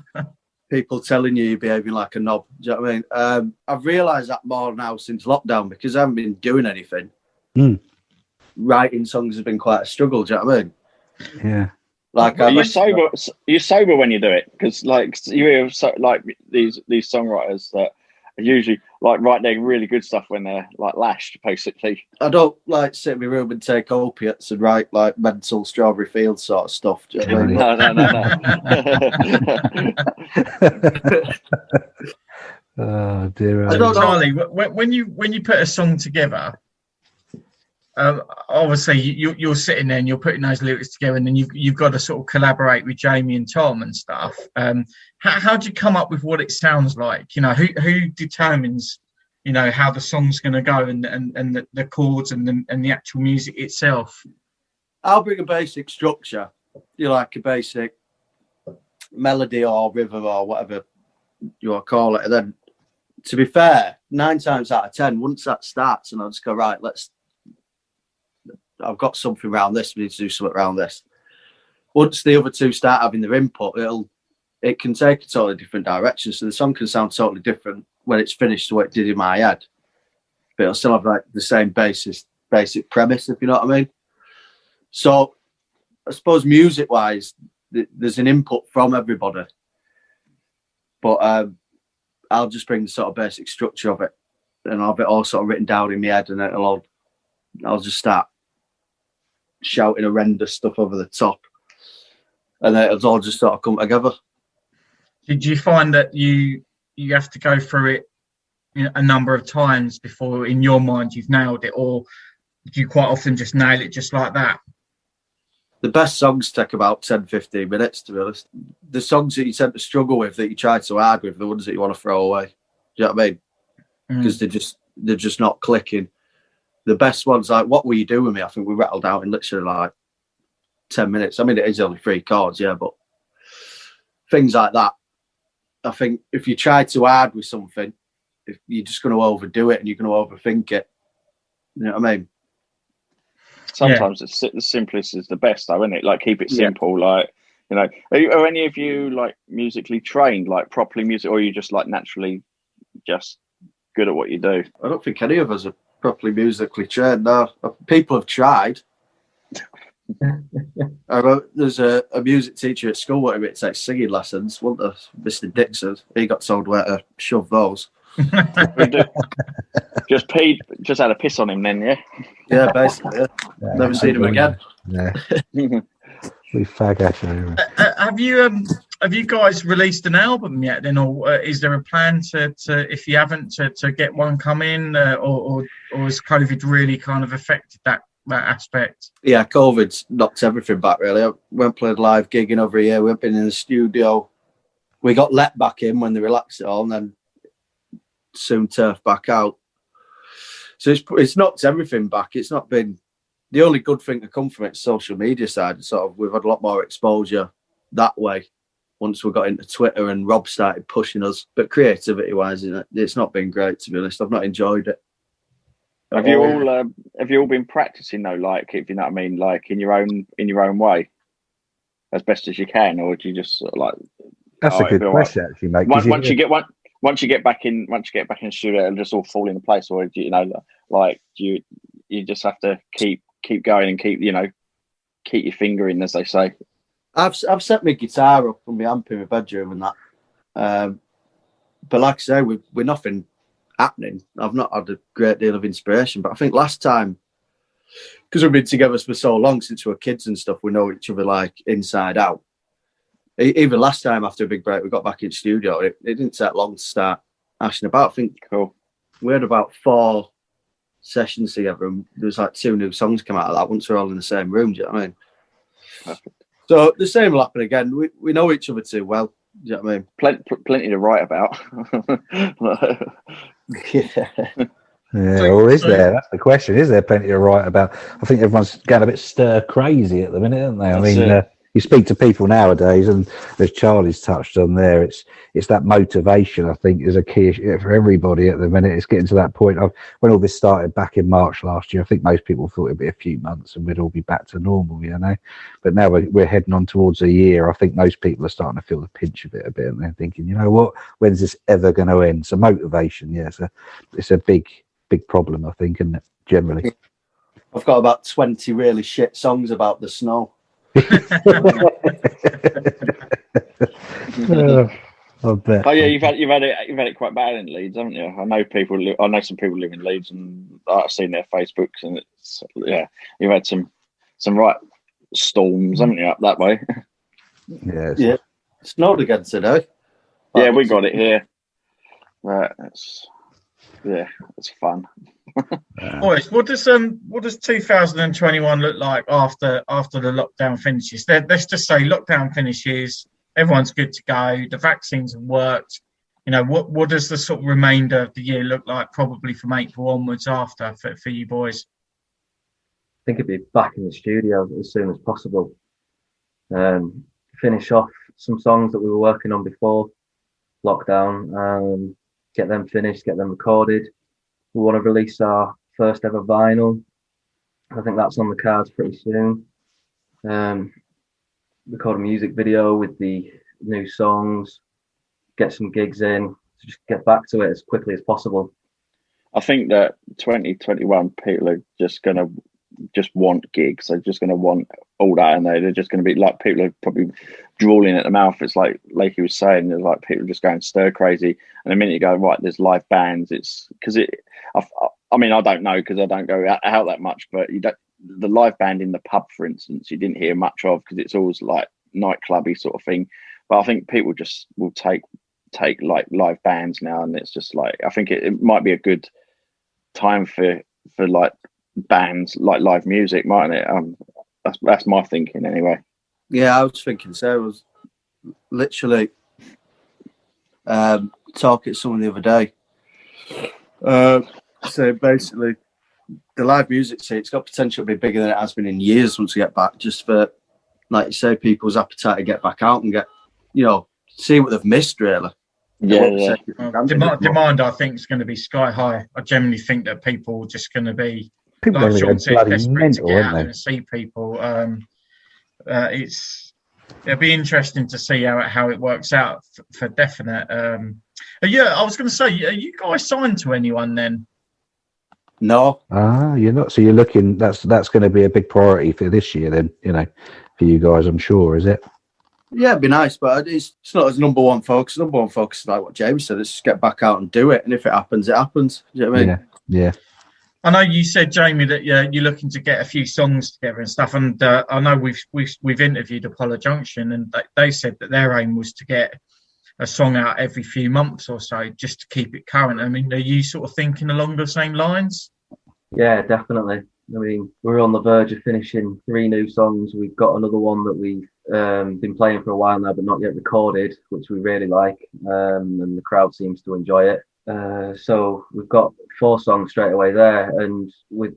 Speaker 9: people telling you're behaving like a knob. Do you know what I mean? I've realised that more now since lockdown because I haven't been doing anything. Writing songs has been quite a struggle. Do you know what I mean?
Speaker 1: Yeah.
Speaker 2: Like you're sober when you do it, because like you hear like these songwriters that are usually like write their really good stuff when they're like lashed, basically.
Speaker 9: I don't like sit in my room and take opiates and write like mental Strawberry Fields sort of stuff. Do you know what I
Speaker 3: No.
Speaker 9: mean?
Speaker 1: Oh dear.
Speaker 3: I don't know, Charlie. When you put a song together, obviously you're sitting there and you're putting those lyrics together, and then you've got to sort of collaborate with Jamie and Tom and stuff. How do you come up with what it sounds like? Who determines how the song's going to go and the chords and the actual music itself?
Speaker 9: I'll bring a basic structure, like a basic melody or river or whatever you want to call it, and then to be fair, 9 times out of 10, once that starts, and I'll just go, right, I've got something around this. We need to do something around this. Once the other two start having their input, it can take a totally different direction. So the song can sound totally different when it's finished to what it did in my head, but it'll still have like the same basic premise, if you know what I mean. So I suppose music-wise, there's an input from everybody, but I'll just bring the sort of basic structure of it, and I'll have it all sort of written down in my head, and I'll just start shouting horrendous stuff over the top, and then it'll all just sort of come together.
Speaker 3: Did you find that you have to go through it a number of times before in your mind you've nailed it, or do you quite often just nail it just like that?
Speaker 9: The best songs take about 10, 15 minutes, to be honest. The songs that you tend to struggle with, that you try so hard with, the ones that you want to throw away. Do you know what I mean? Because they're just not clicking. The best ones, like What Will You Do With Me, I think we rattled out in literally like 10 minutes. I mean, it is only 3 chords, yeah, but things like that. I think if you try too hard with something, if you're just going to overdo it and you're going to overthink it. You know what I mean?
Speaker 2: Sometimes the simplest is the best, though, isn't it? Like, keep it simple. Like, you know, are any of you like musically trained, like properly music, or are you just like naturally just good at what you do?
Speaker 9: I don't think any of us are properly musically trained. No, people have tried. There's a music teacher at school where it takes singing lessons, wasn't there? Mr. Dixon. He got told where to shove those.
Speaker 2: Just had a piss on him then, yeah?
Speaker 9: Yeah, basically, yeah. Never seen him again.
Speaker 1: Yeah. We fag actually.
Speaker 3: Have you guys released an album yet then, or is there a plan to if you haven't, to get one come in, or has COVID really kind of affected that aspect?
Speaker 9: Yeah, COVID's knocked everything back, really. We haven't played live gigging over a year. We haven't been in the studio. We got let back in when they relaxed it all, and then soon turf back out. So it's knocked everything back. It's not been the only good thing to come from it. Social media side, sort of, we've had a lot more exposure that way once we got into Twitter and Rob started pushing us. But creativity wise, it's not been great, to be honest. I've not enjoyed it.
Speaker 2: Have you all been practicing though, like, if you know what I mean, like in your own way, as best as you can, or do you just sort of like?
Speaker 1: That's a good question, actually, mate.
Speaker 2: Once you get back in the studio, and just all fall into place, or do you know, like, do you just have to keep going and keep your finger in, as they say?
Speaker 9: I've set my guitar up and my amp in my bedroom and that, but like I say, we're nothing happening. I've not had a great deal of inspiration, but I think last time, because we've been together for so long since we were kids and stuff, we know each other like inside out. Even last time after a big break, we got back in studio. It didn't take long to start ashing about. I think we had about 4 sessions together, and there was like 2 new songs come out of that once we're all in the same room. Do you know what I mean?
Speaker 2: Perfect.
Speaker 9: So the same will happen again. We know each other too well. Do you know what I mean?
Speaker 2: Plenty to write about.
Speaker 1: Yeah, or is there? That's the question. Is there plenty to write about? I think everyone's going a bit stir crazy at the minute, aren't they? I mean, you speak to people nowadays, and as Charlie's touched on there, it's that motivation, I think, is a key issue for everybody at the minute. It's getting to that point of when all this started back in March last year. I think most people thought it'd be a few months and we'd all be back to normal, you know. But now we're heading on towards a year. I think most people are starting to feel the pinch of it a bit, and they're thinking, you know what, when's this ever going to end? So motivation, yeah, it's a big problem, I think, isn't it, generally?
Speaker 9: I've got about 20 really shit songs about the snow.
Speaker 2: Oh yeah, you've had it quite bad in Leeds, haven't you? I know some people live in Leeds, and I've seen their Facebooks, and it's you've had some right storms, haven't you, up that way?
Speaker 9: Yeah, it snowed again today.
Speaker 2: Yeah, we got it here. Right, it's fun.
Speaker 3: Boys, what does 2021 look like after the lockdown finishes? Let's just say lockdown finishes, everyone's good to go, the vaccines have worked. You know, what does the sort of remainder of the year look like, probably from April onwards after for you boys?
Speaker 4: I think it'd be back in the studio as soon as possible. Finish off some songs that we were working on before lockdown, get them finished, get them recorded. We want to release our first ever vinyl. I think that's on the cards pretty soon. Record a music video with the new songs, get some gigs in, just get back to it as quickly as possible.
Speaker 2: I think that 2021 people are just going to want gigs. They're just going to want all that, and they're just going to be like, people are probably drooling at the mouth. It's like Lakey was saying, there's like people just going stir crazy, and the minute you go, right, there's live bands, it's because I mean, I don't know because I don't go out that much, but the live band in the pub, for instance, you didn't hear much of because it's always like nightclubby sort of thing. But I think people just will take like live bands now, and it's just like, I think it might be a good time for like bands, like live music, mightn't it? That's my thinking anyway.
Speaker 9: Yeah, I was thinking so. I was literally talking to someone the other day. So basically, the live music scene, it's got potential to be bigger than it has been in years once we get back, just for, like you say, people's appetite to get back out and get, see what they've missed, really.
Speaker 3: Yeah. Demand, I think, is going to be sky high. I generally think that people are just going to be, like Shaun said, desperate to get out there and see people. It'll be interesting to see how it works out for definite. I was going to say, are you guys signed to anyone then?
Speaker 9: No.
Speaker 1: You're not. So you're looking. That's going to be a big priority for this year, then. For you guys, I'm sure, is it?
Speaker 9: Yeah, it'd be nice, but it's not as number one focus. Number one focus is like what James said. Let's just get back out and do it, and if it happens, it happens. Do you know what I mean?
Speaker 1: Yeah.
Speaker 3: I know you said, Jamie, that you're looking to get a few songs together and stuff, and I know we've interviewed Apollo Junction, and they said that their aim was to get a song out every few months or so, just to keep it current. I mean, are you sort of thinking along the same lines?
Speaker 4: Yeah, definitely. I mean, we're on the verge of finishing 3 new songs. We've got another one that we've been playing for a while now, but not yet recorded, which we really like, and the crowd seems to enjoy it. So we've got 4 songs straight away there, and we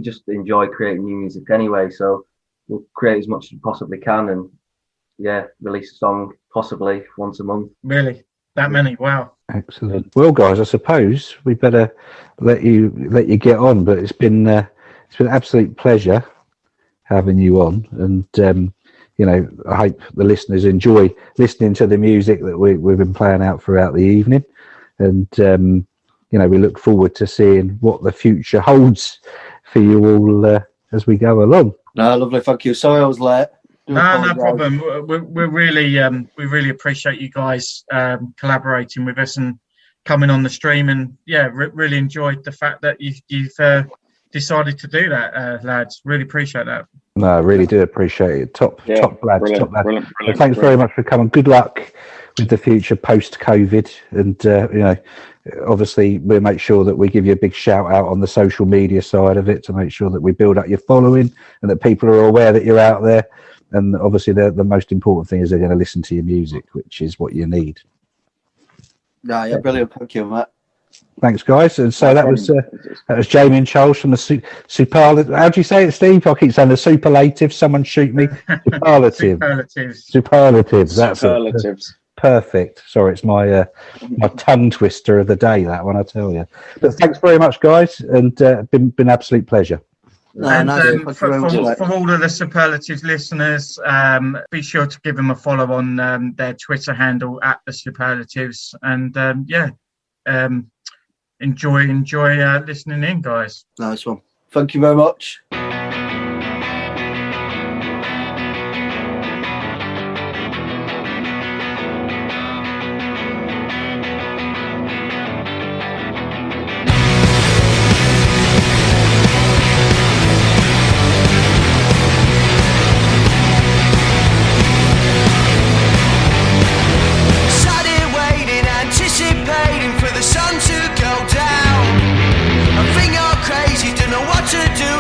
Speaker 4: just enjoy creating new music anyway. So we'll create as much as we possibly can, and release a song possibly once a month.
Speaker 3: Really, that many? Wow!
Speaker 1: Excellent. Well, guys, I suppose we better let you get on. But it's been an absolute pleasure having you on, and I hope the listeners enjoy listening to the music that we've been playing out throughout the evening. And, we look forward to seeing what the future holds for you all as we go along.
Speaker 9: No, lovely. Thank you. Sorry I was late.
Speaker 3: No problem. We really appreciate you guys collaborating with us and coming on the stream. And, really enjoyed the fact that you've decided to do that, lads. Really appreciate that.
Speaker 1: No, I really do appreciate it. Top lads.
Speaker 2: Brilliant.
Speaker 1: Thanks very much for coming. Good luck with the future post-COVID, and obviously we'll make sure that we give you a big shout out on the social media side of it to make sure that we build up your following and that people are aware that you're out there. And obviously the most important thing is they're going to listen to your music, which is what you need.
Speaker 9: Yeah, brilliant. Thank you, Matt.
Speaker 1: Thanks, guys. And so that was Jamie and Charles from the Superlatives. How do you say it, Steve? I keep saying the Superlatives. Someone shoot me. Superlatives. That's it. Perfect. Sorry, it's my tongue twister of the day, that one, I tell you. But thanks very much, guys, and been absolute pleasure.
Speaker 3: For all of the Superlatives listeners, be sure to give them a follow on their Twitter handle at the Superlatives, and enjoy listening in, guys.
Speaker 9: Nice one. Thank you very much.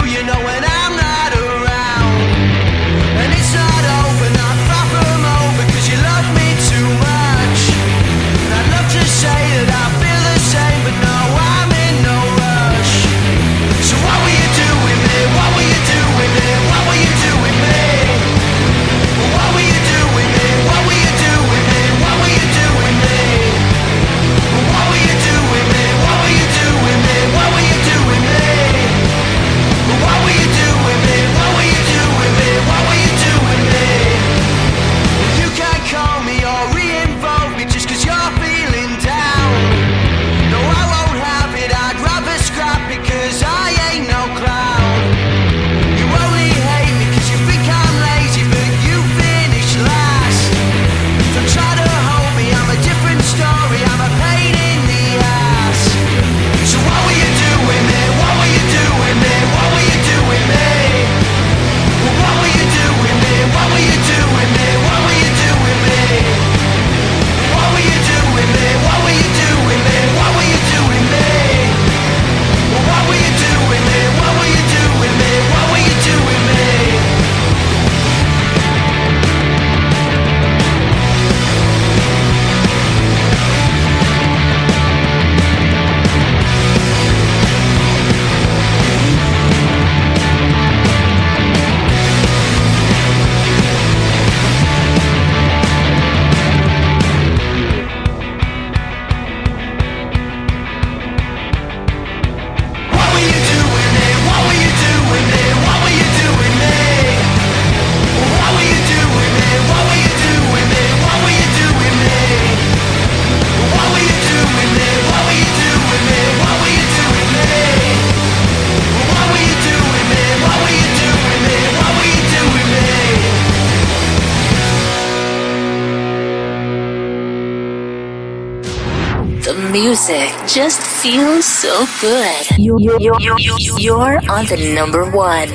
Speaker 6: You know
Speaker 7: music just feels so good. You're on the number one.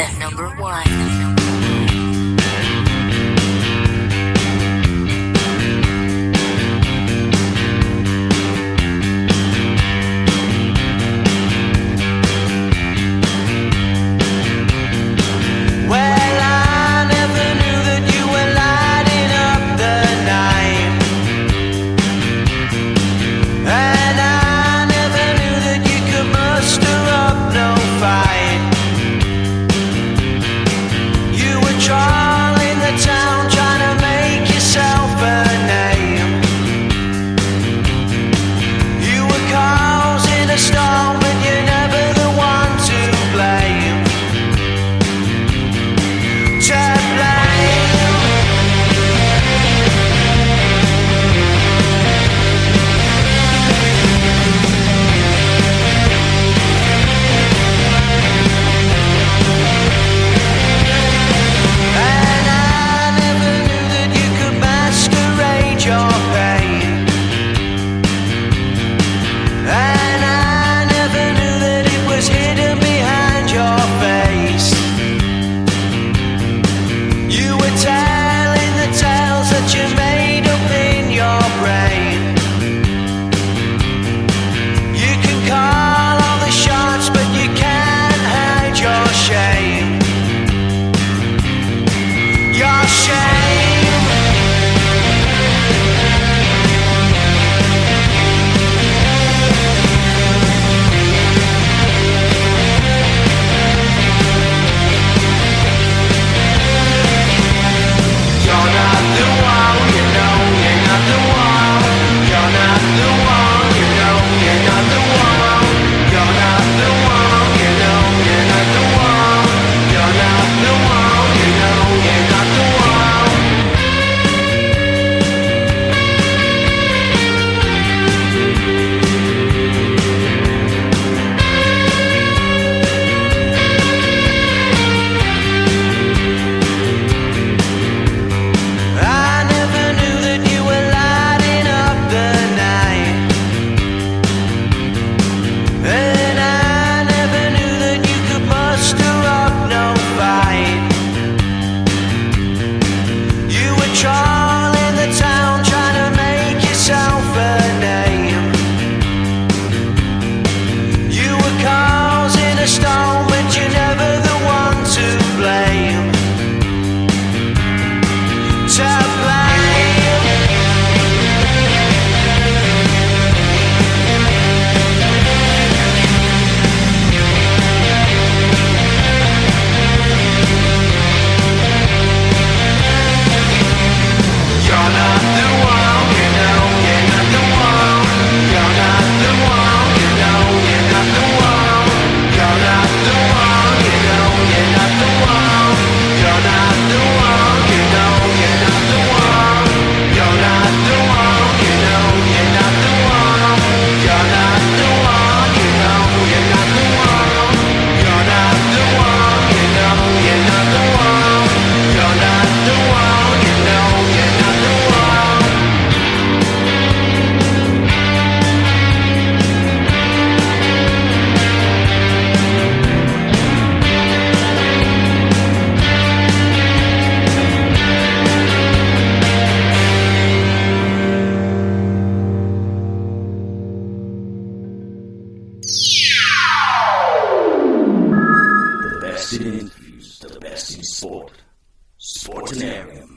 Speaker 5: Best in interviews, the best in sport. Sportanarium.